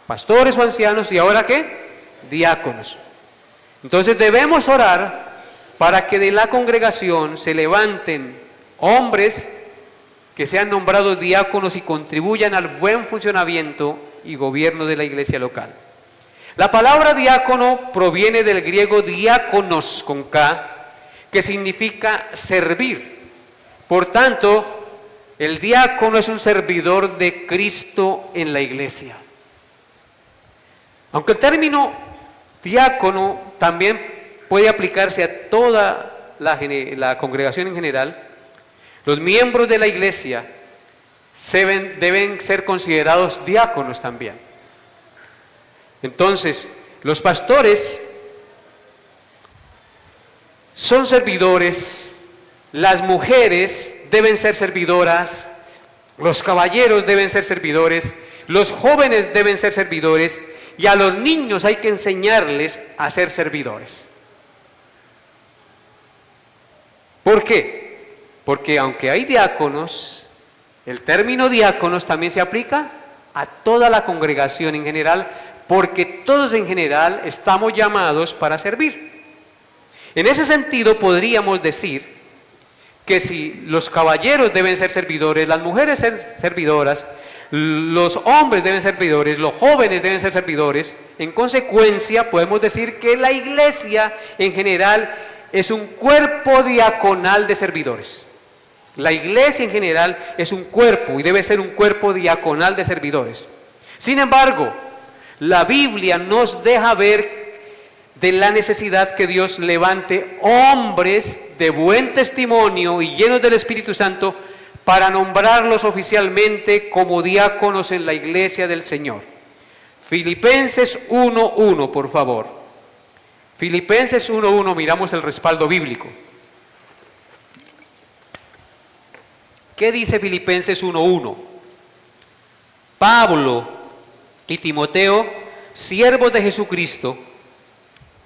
A: pastores o ancianos, y ahora ¿qué? Diáconos. Entonces debemos orar para que de la congregación se levanten hombres que sean nombrados diáconos y contribuyan al buen funcionamiento y gobierno de la iglesia local. La palabra diácono proviene del griego diáconos con K, que significa servir. Por tanto, el diácono es un servidor de Cristo en la iglesia. Aunque el término diácono también puede aplicarse a toda la congregación en general, los miembros de la iglesia deben ser considerados diáconos también. Entonces, los pastores son servidores, las mujeres deben ser servidoras, los caballeros deben ser servidores, los jóvenes deben ser servidores y a los niños hay que enseñarles a ser servidores. ¿Por qué? Porque aunque hay diáconos, el término diáconos también se aplica a toda la congregación en general, porque todos en general estamos llamados para servir. En ese sentido podríamos decir que si los caballeros deben ser servidores, las mujeres ser servidoras, los hombres deben ser servidores, los jóvenes deben ser servidores, en consecuencia podemos decir que la iglesia en general es un cuerpo diaconal de servidores. La iglesia en general es un cuerpo y debe ser un cuerpo diaconal de servidores. Sin embargo, la Biblia nos deja ver de la necesidad que Dios levante hombres de buen testimonio y llenos del Espíritu Santo para nombrarlos oficialmente como diáconos en la iglesia del Señor. Filipenses 1:1, por favor. Filipenses 1:1, miramos el respaldo bíblico. ¿Qué dice Filipenses 1:1? Pablo y Timoteo, siervos de Jesucristo,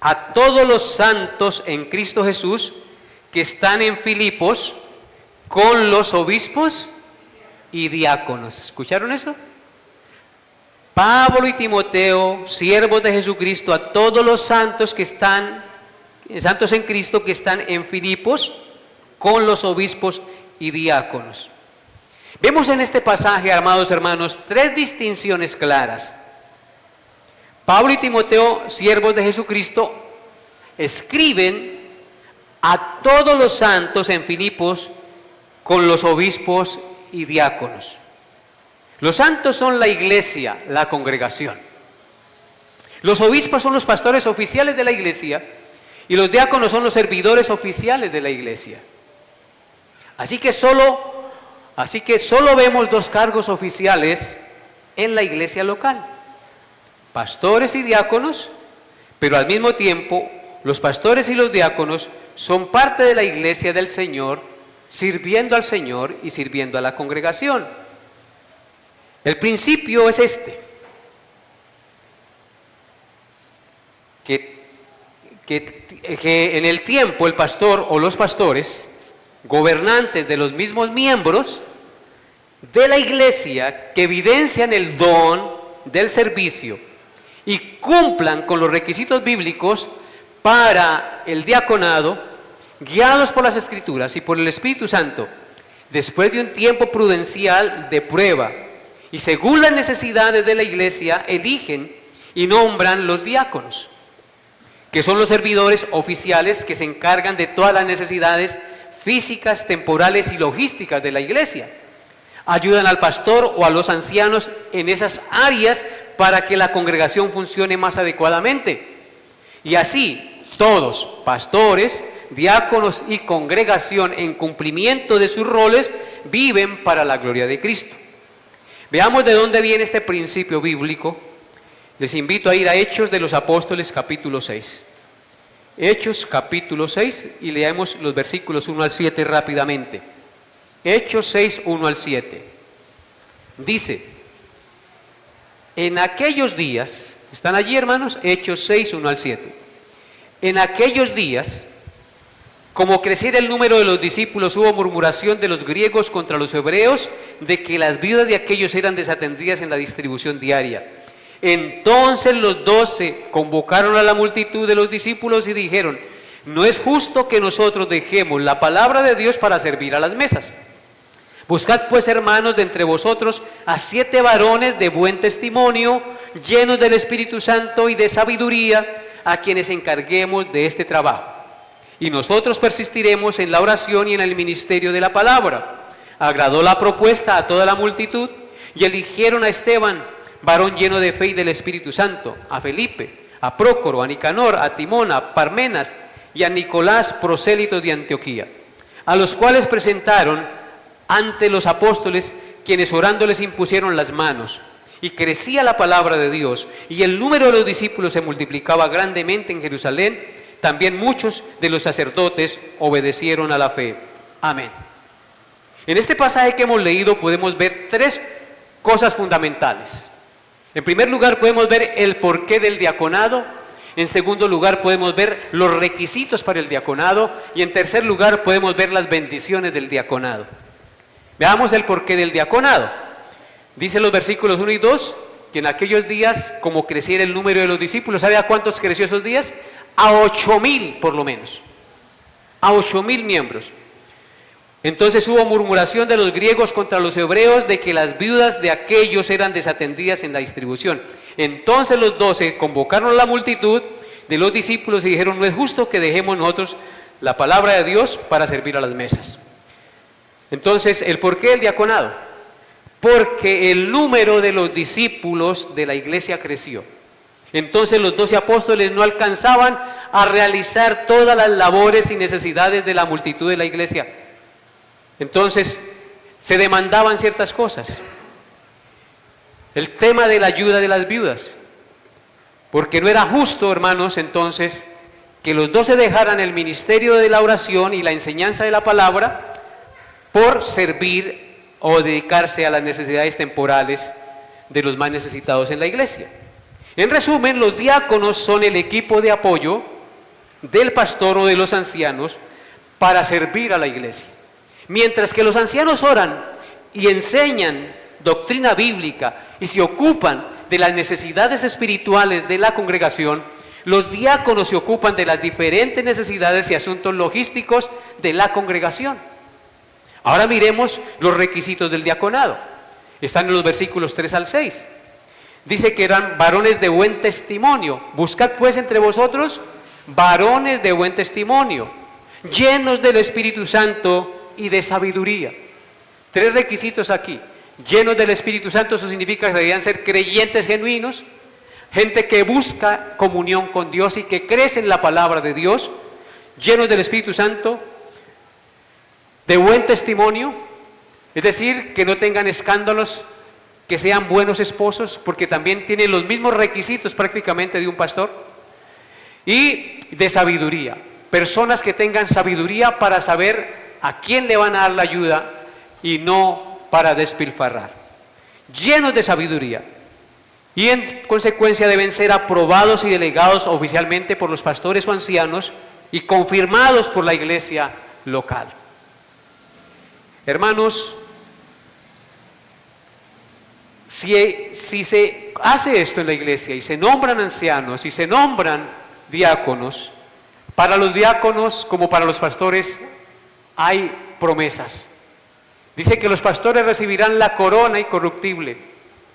A: a todos los santos en Cristo Jesús que están en Filipos con los obispos y diáconos. ¿Escucharon eso? Pablo y Timoteo, siervos de Jesucristo, a todos los santos en Cristo que están en Filipos con los obispos y diáconos. Vemos en este pasaje, amados hermanos, tres distinciones claras. Pablo y Timoteo, siervos de Jesucristo, escriben a todos los santos en Filipos con los obispos y diáconos. Los santos son la iglesia, la congregación. Los obispos son los pastores oficiales de la iglesia y los diáconos son los servidores oficiales de la iglesia. Así que solo vemos dos cargos oficiales en la iglesia local: pastores y diáconos, pero al mismo tiempo los pastores y los diáconos son parte de la iglesia del Señor, sirviendo al Señor y sirviendo a la congregación. El principio es este: que en el tiempo el pastor o los pastores, gobernantes de los mismos miembros de la iglesia, que evidencian el don del servicio y cumplan con los requisitos bíblicos para el diaconado, guiados por las Escrituras y por el Espíritu Santo, después de un tiempo prudencial de prueba y según las necesidades de la iglesia, eligen y nombran los diáconos, que son los servidores oficiales que se encargan de todas las necesidades físicas, temporales y logísticas de la iglesia. Ayudan al pastor o a los ancianos en esas áreas para que la congregación funcione más adecuadamente. Y así, todos, pastores, diáconos y congregación, en cumplimiento de sus roles, viven para la gloria de Cristo. Veamos de dónde viene este principio bíblico. Les invito a ir a Hechos de los Apóstoles, capítulo 6. Hechos, capítulo 6, y leemos los versículos 1 al 7 rápidamente. Hechos 6, 1 al 7. Dice: en aquellos días, ¿están allí, hermanos? Hechos 6, 1 al 7. En aquellos días, como creciera el número de los discípulos, hubo murmuración de los griegos contra los hebreos, de que las viudas de aquellos eran desatendidas en la distribución diaria. Entonces los 12 convocaron a la multitud de los discípulos y dijeron: no es justo que nosotros dejemos la palabra de Dios para servir a las mesas. Buscad pues, hermanos, de entre vosotros a 7 varones de buen testimonio, llenos del Espíritu Santo y de sabiduría, a quienes encarguemos de este trabajo. Y nosotros persistiremos en la oración y en el ministerio de la palabra. Agradó la propuesta a toda la multitud y eligieron a Esteban, varón lleno de fe y del Espíritu Santo, a Felipe, a Prócoro, a Nicanor, a Timón, a Parmenas y a Nicolás, prosélitos de Antioquía, a los cuales presentaron ante los apóstoles, quienes orando les impusieron las manos. Y crecía la palabra de Dios, y el número de los discípulos se multiplicaba grandemente en Jerusalén. También muchos de los sacerdotes obedecieron a la fe. Amén. En este pasaje que hemos leído podemos ver tres cosas fundamentales. En primer lugar, podemos ver el porqué del diaconado. En segundo lugar, podemos ver los requisitos para el diaconado. Y en tercer lugar, podemos ver las bendiciones del diaconado. Veamos el porqué del diaconado. Dice los versículos 1 y 2, que en aquellos días, como creciera el número de los discípulos, ¿sabe a cuántos creció esos días? A 8,000 por lo menos. A 8,000 miembros. Entonces hubo murmuración de los griegos contra los hebreos de que las viudas de aquellos eran desatendidas en la distribución. Entonces los 12 convocaron a la multitud de los discípulos y dijeron: no es justo que dejemos nosotros la palabra de Dios para servir a las mesas. Entonces, ¿el porqué del diaconado? Porque el número de los discípulos de la iglesia creció. Entonces los 12 apóstoles no alcanzaban a realizar todas las labores y necesidades de la multitud de la iglesia. Entonces se demandaban ciertas cosas. El tema de la ayuda de las viudas, porque no era justo, hermanos, entonces, que los 12 dejaran el ministerio de la oración y la enseñanza de la palabra por servir o dedicarse a las necesidades temporales de los más necesitados en la iglesia. En resumen, los diáconos son el equipo de apoyo del pastor o de los ancianos para servir a la iglesia. Mientras que los ancianos oran y enseñan doctrina bíblica y se ocupan de las necesidades espirituales de la congregación, los diáconos se ocupan de las diferentes necesidades y asuntos logísticos de la congregación. Ahora miremos los requisitos del diaconado. Están en los versículos 3 al 6. Dice que eran varones de buen testimonio. Buscad pues entre vosotros varones de buen testimonio, llenos del Espíritu Santo y de sabiduría. Tres requisitos aquí. Llenos del Espíritu Santo, eso significa que deberían ser creyentes genuinos, gente que busca comunión con Dios y que crece en la palabra de Dios. Llenos del Espíritu Santo, de buen testimonio, es decir, que no tengan escándalos, que sean buenos esposos, porque también tienen los mismos requisitos prácticamente de un pastor. Y de sabiduría, personas que tengan sabiduría para saber a quién le van a dar la ayuda y no para despilfarrar. Llenos de sabiduría. Y en consecuencia deben ser aprobados y delegados oficialmente por los pastores o ancianos y confirmados por la iglesia local. Hermanos, si se hace esto en la iglesia y se nombran ancianos y se nombran diáconos, para los diáconos como para los pastores hay promesas. Dice que los pastores recibirán la corona incorruptible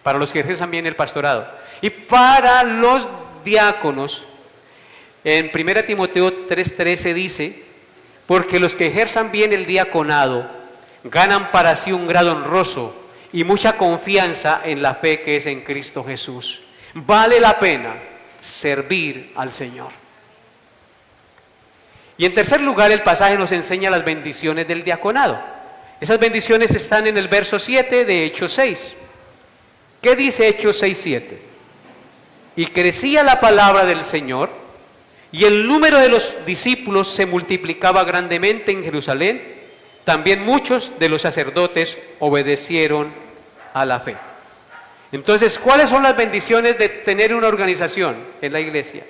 A: para los que ejerzan bien el pastorado. Y para los diáconos, en 1 Timoteo 3:13 dice: porque los que ejerzan bien el diaconado ganan para sí un grado honroso y mucha confianza en la fe que es en Cristo Jesús. Vale la pena servir al Señor. Y en tercer lugar, el pasaje nos enseña las bendiciones del diaconado. Esas bendiciones están en el verso 7 de Hechos 6. ¿Qué dice Hechos 6:7? Y crecía la palabra del Señor, y el número de los discípulos se multiplicaba grandemente en Jerusalén. También muchos de los sacerdotes obedecieron a la fe. Entonces, ¿cuáles son las bendiciones de tener una organización en la iglesia?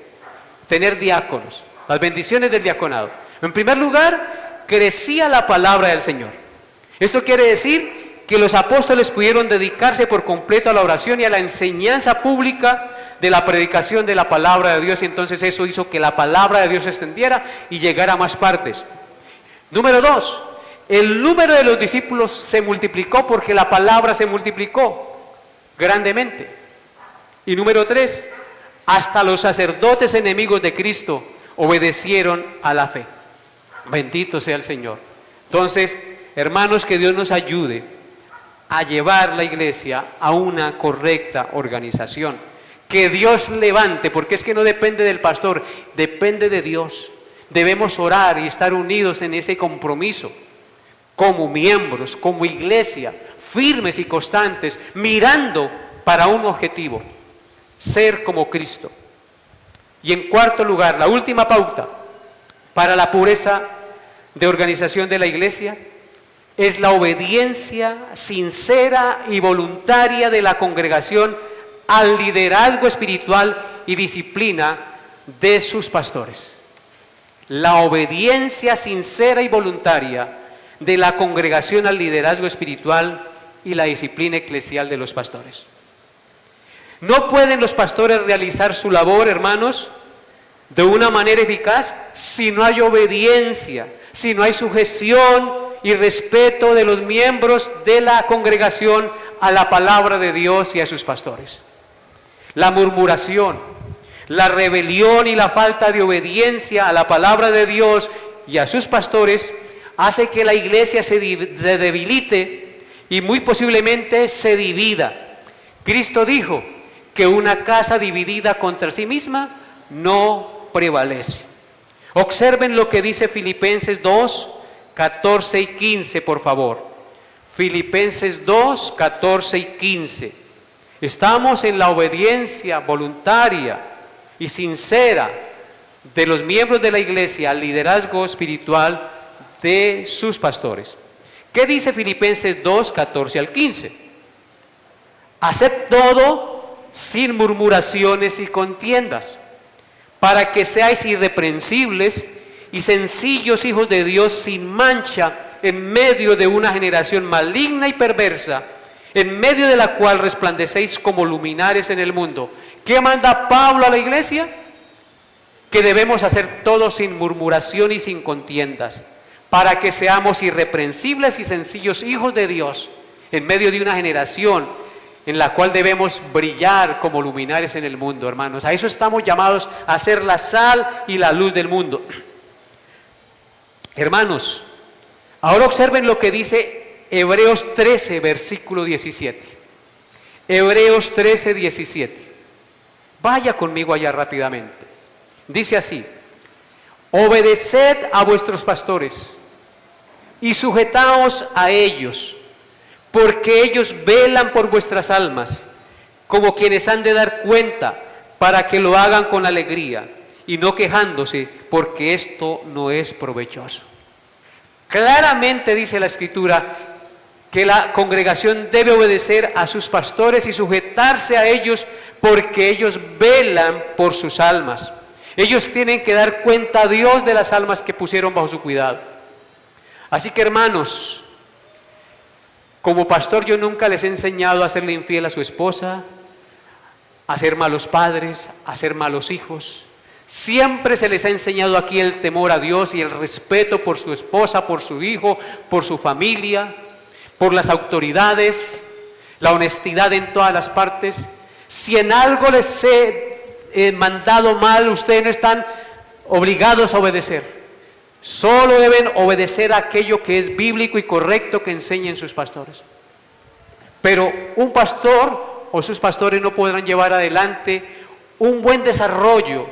A: Tener diáconos. Las bendiciones del diaconado. En primer lugar, crecía la palabra del Señor. Esto quiere decir que los apóstoles pudieron dedicarse por completo a la oración y a la enseñanza pública de la predicación de la palabra de Dios, y entonces eso hizo que la palabra de Dios se extendiera y llegara a más partes. Número 2, el número de los discípulos se multiplicó porque la palabra se multiplicó grandemente. Y número 3, hasta los sacerdotes enemigos de Cristo obedecieron a la fe. Bendito sea el Señor. Entonces, hermanos, que Dios nos ayude a llevar la iglesia a una correcta organización. Que Dios levante, porque es que no depende del pastor, depende de Dios. Debemos orar y estar unidos en ese compromiso, como miembros, como iglesia, firmes y constantes, mirando para un objetivo, ser como Cristo. Y en cuarto lugar, la última pauta para la pureza de organización de la iglesia es la obediencia sincera y voluntaria de la congregación al liderazgo espiritual y disciplina de sus pastores. La obediencia sincera y voluntaria de la congregación al liderazgo espiritual y la disciplina eclesial de los pastores. No pueden los pastores realizar su labor, hermanos, de una manera eficaz si no hay obediencia, si no hay sujeción y respeto de los miembros de la congregación a la palabra de Dios y a sus pastores. La murmuración, la rebelión y la falta de obediencia a la palabra de Dios y a sus pastores hace que la iglesia se debilite y muy posiblemente se divida. Cristo dijo que una casa dividida contra sí misma no prevalece. Observen lo que dice Filipenses 2, 14 y 15, por favor. Filipenses 2, 14 y 15. Estamos en la obediencia voluntaria y sincera de los miembros de la iglesia al liderazgo espiritual de sus pastores. ¿Qué dice Filipenses 2, 14 al 15? Haced todo sin murmuraciones y contiendas, para que seáis irreprensibles y sencillos hijos de Dios sin mancha en medio de una generación maligna y perversa, en medio de la cual resplandecéis como luminares en el mundo. ¿Qué manda Pablo a la iglesia? Que debemos hacer todo sin murmuración y sin contiendas, para que seamos irreprensibles y sencillos hijos de Dios, en medio de una generación en la cual debemos brillar como luminares en el mundo, hermanos. A eso estamos llamados, a ser la sal y la luz del mundo. Hermanos, ahora observen lo que dice Hebreos 13, versículo 17. Hebreos 13, 17. Vaya conmigo allá rápidamente. Dice así: obedeced a vuestros pastores y sujetaos a ellos, porque ellos velan por vuestras almas, como quienes han de dar cuenta, para que lo hagan con alegría y no quejándose, porque esto no es provechoso. Claramente dice la Escritura que la congregación debe obedecer a sus pastores y sujetarse a ellos, porque ellos velan por sus almas. Ellos tienen que dar cuenta a Dios de las almas que pusieron bajo su cuidado. Así que, hermanos, como pastor yo nunca les he enseñado a serle infiel a su esposa, a ser malos padres, a ser malos hijos. Siempre se les ha enseñado aquí el temor a Dios y el respeto por su esposa, por su hijo, por su familia, por las autoridades, la honestidad en todas las partes. Si en algo les he mandado mal, ustedes no están obligados a obedecer. Solo deben obedecer a aquello que es bíblico y correcto que enseñen sus pastores. Pero un pastor o sus pastores no podrán llevar adelante un buen desarrollo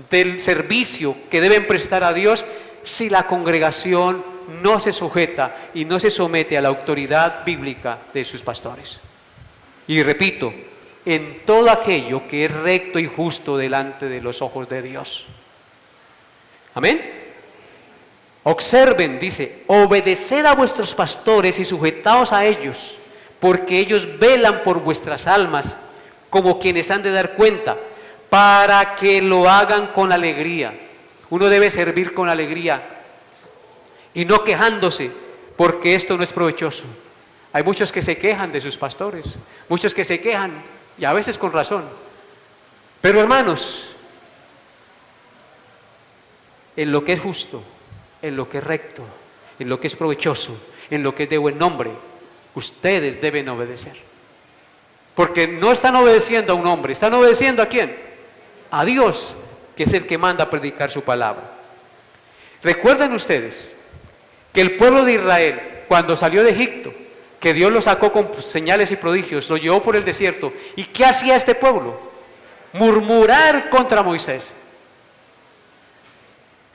A: del servicio que deben prestar a Dios si la congregación no se sujeta y no se somete a la autoridad bíblica de sus pastores. Y repito, en todo aquello que es recto y justo delante de los ojos de Dios. Amén. Observen, dice, obedeced a vuestros pastores y sujetaos a ellos, porque ellos velan por vuestras almas, como quienes han de dar cuenta, para que lo hagan con alegría. Uno debe servir con alegría y no quejándose, porque esto no es provechoso. Hay muchos que se quejan de sus pastores, muchos que se quejan, y a veces con razón. Pero hermanos, en lo que es justo, en lo que es recto, en lo que es provechoso, en lo que es de buen nombre, ustedes deben obedecer. Porque no están obedeciendo a un hombre, están obedeciendo ¿a quién? A Dios, que es el que manda a predicar su palabra. Recuerden ustedes que el pueblo de Israel, cuando salió de Egipto, que Dios lo sacó con señales y prodigios, lo llevó por el desierto. ¿Y qué hacía este pueblo? Murmurar contra Moisés.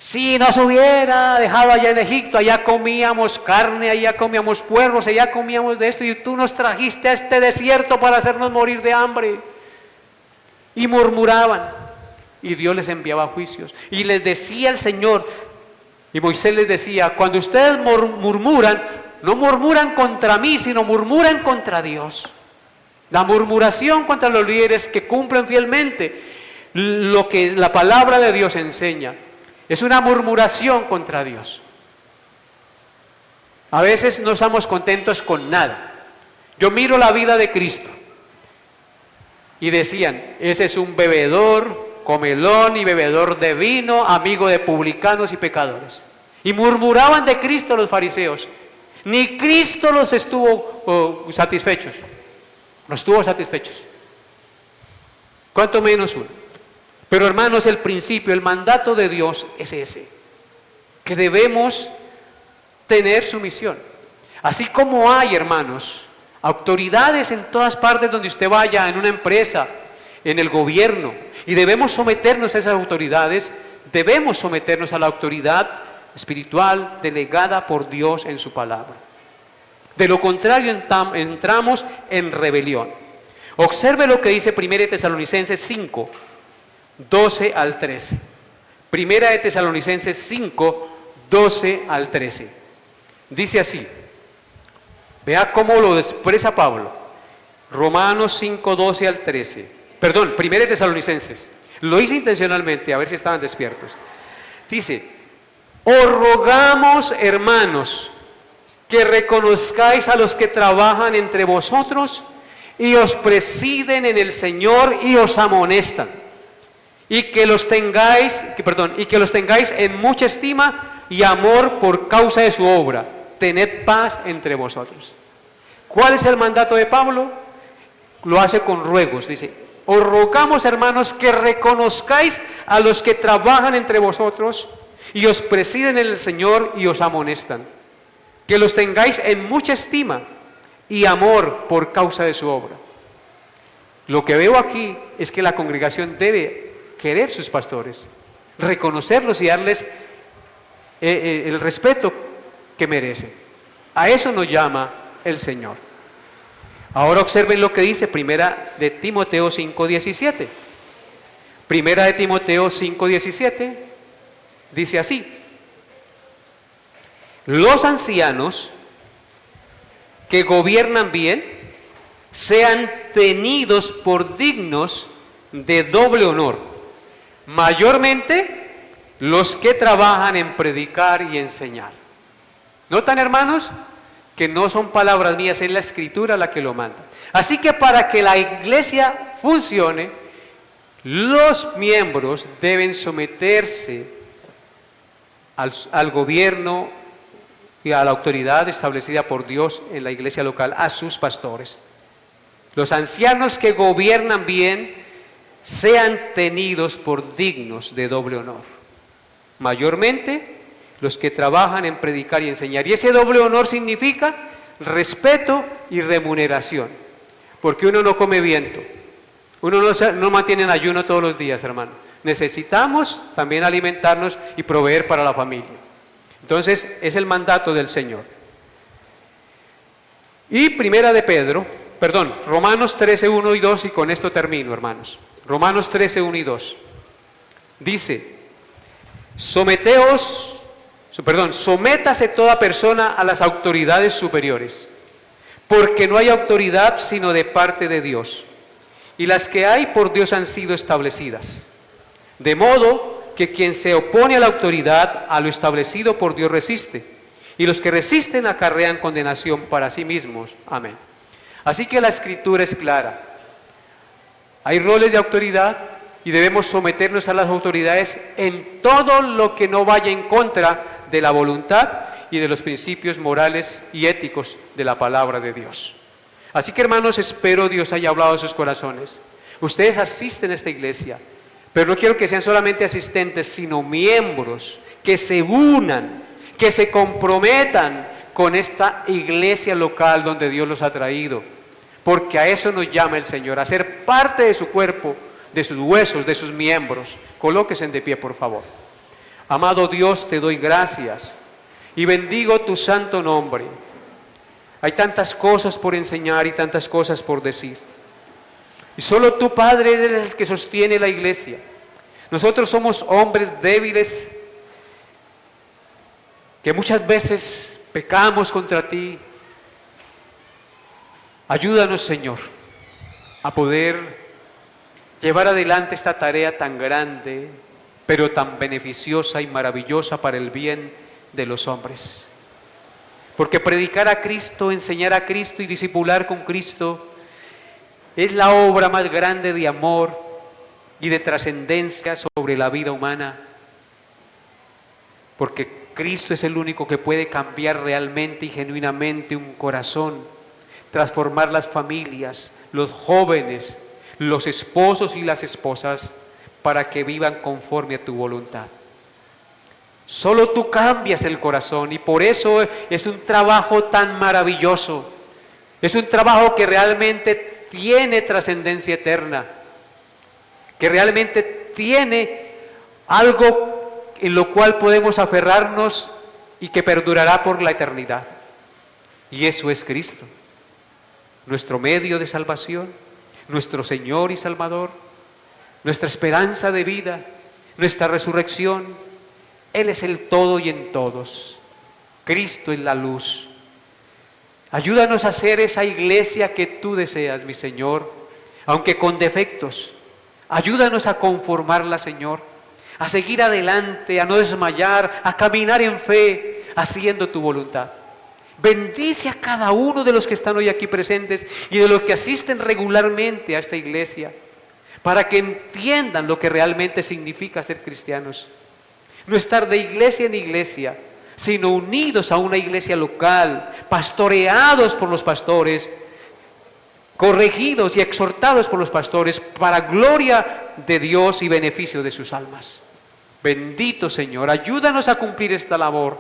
A: Si nos hubiera dejado allá en Egipto, allá comíamos carne, allá comíamos puerros, allá comíamos de esto, y tú nos trajiste a este desierto para hacernos morir de hambre. Y murmuraban, y Dios les enviaba juicios. Y les decía el Señor, y Moisés les decía, cuando ustedes murmuran, no murmuran contra mí, sino murmuran contra Dios. La murmuración contra los líderes que cumplen fielmente lo que la palabra de Dios enseña es una murmuración contra Dios. A veces no estamos contentos con nada. Yo miro la vida de Cristo y decían, ese es un bebedor, comelón y bebedor de vino, amigo de publicanos y pecadores. Y murmuraban de Cristo los fariseos. Ni Cristo los estuvo satisfechos. No estuvo satisfechos. ¿Cuánto menos uno? Pero hermanos, el principio, el mandato de Dios es ese, que debemos tener sumisión. Así como hay, hermanos, autoridades en todas partes donde usted vaya, en una empresa, en el gobierno, y debemos someternos a esas autoridades, debemos someternos a la autoridad espiritual delegada por Dios en su palabra. De lo contrario, entramos en rebelión. Observe lo que dice 1 Tesalonicenses 5, 12 al 13. 1 Tesalonicenses 5, 12 al 13. Dice así. Vea cómo lo expresa Pablo. Romanos 5, 12 al 13. Perdón, 1 Tesalonicenses. Lo hice intencionalmente, a ver si estaban despiertos. Dice, os rogamos, hermanos, que reconozcáis a los que trabajan entre vosotros y os presiden en el Señor y os amonestan, y que los tengáis en mucha estima y amor por causa de su obra. Tened paz entre vosotros. ¿Cuál es el mandato de Pablo? Lo hace con ruegos. Dice, os rogamos, hermanos, que reconozcáis a los que trabajan entre vosotros y os presiden en el Señor y os amonestan, que los tengáis en mucha estima y amor por causa de su obra. Lo que veo aquí es que la congregación debe querer sus pastores, reconocerlos y darles el respeto que merecen. A eso nos llama el Señor. Ahora observen lo que dice 1 Timoteo 5:17. 1 Timoteo 5:17 dice así: los ancianos que gobiernan bien sean tenidos por dignos de doble honor, mayormente los que trabajan en predicar y enseñar. ¿Notan, hermanos? Que no son palabras mías, es la Escritura la que lo manda. Así que para que la iglesia funcione, los miembros deben someterse al gobierno y a la autoridad establecida por Dios en la iglesia local, a sus pastores. Los ancianos que gobiernan bien sean tenidos por dignos de doble honor, mayormente los que trabajan en predicar y enseñar. Y ese doble honor significa respeto y remuneración, porque uno no come viento, uno no mantiene en ayuno todos los días, hermano. Necesitamos también alimentarnos y proveer para la familia. Entonces, es el mandato del Señor. Y Romanos 13, 1 y 2, y con esto termino, hermanos. Romanos 13, 1 y 2. Dice, sométase toda persona a las autoridades superiores, porque no hay autoridad sino de parte de Dios, y las que hay por Dios han sido establecidas. De modo que quien se opone a la autoridad, a lo establecido por Dios resiste, y los que resisten acarrean condenación para sí mismos. Amén. Así que la Escritura es clara. Hay roles de autoridad y debemos someternos a las autoridades en todo lo que no vaya en contra de la voluntad y de los principios morales y éticos de la palabra de Dios. Así que, hermanos, espero Dios haya hablado a sus corazones. Ustedes asisten a esta iglesia, pero no quiero que sean solamente asistentes, sino miembros que se unan, que se comprometan con esta iglesia local donde Dios los ha traído, porque a eso nos llama el Señor, a ser parte de su cuerpo, de sus huesos, de sus miembros. Colóquense de pie, por favor. Amado Dios, te doy gracias y bendigo tu santo nombre. Hay tantas cosas por enseñar y tantas cosas por decir. Y solo tú, Padre, eres el que sostiene la iglesia. Nosotros somos hombres débiles que muchas veces pecamos contra ti. Ayúdanos, Señor, a poder llevar adelante esta tarea tan grande, pero tan beneficiosa y maravillosa para el bien de los hombres. Porque predicar a Cristo, enseñar a Cristo y discipular con Cristo es la obra más grande de amor y de trascendencia sobre la vida humana. Porque Cristo es el único que puede cambiar realmente y genuinamente un corazón, transformar las familias, los jóvenes, los esposos y las esposas, para que vivan conforme a tu voluntad. Solo tú cambias el corazón y por eso es un trabajo tan maravilloso. Es un trabajo que realmente tiene trascendencia eterna, que realmente tiene algo en lo cual podemos aferrarnos y que perdurará por la eternidad. Y eso es Cristo, nuestro medio de salvación, nuestro Señor y Salvador, nuestra esperanza de vida, nuestra resurrección. Él es el todo y en todos. Cristo es la luz. Ayúdanos a ser esa iglesia que tú deseas, mi Señor, aunque con defectos. Ayúdanos a conformarla, Señor, a seguir adelante, a no desmayar, a caminar en fe, haciendo tu voluntad. Bendice a cada uno de los que están hoy aquí presentes y de los que asisten regularmente a esta iglesia, para que entiendan lo que realmente significa ser cristianos. No estar de iglesia en iglesia, sino unidos a una iglesia local, pastoreados por los pastores, corregidos y exhortados por los pastores, para gloria de Dios y beneficio de sus almas. Bendito Señor, ayúdanos a cumplir esta labor,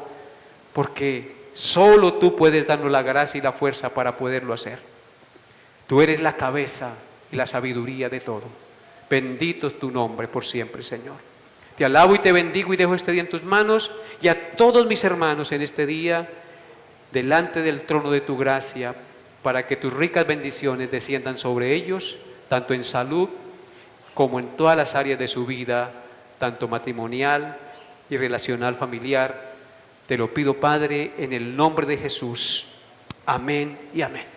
A: porque solo tú puedes darnos la gracia y la fuerza para poderlo hacer. Tú eres la cabeza y la sabiduría de todo. Bendito es tu nombre por siempre, Señor. Te alabo y te bendigo y dejo este día en tus manos y a todos mis hermanos en este día delante del trono de tu gracia, para que tus ricas bendiciones desciendan sobre ellos, tanto en salud como en todas las áreas de su vida, tanto matrimonial y relacional familiar. Te lo pido, Padre, en el nombre de Jesús. Amén y amén.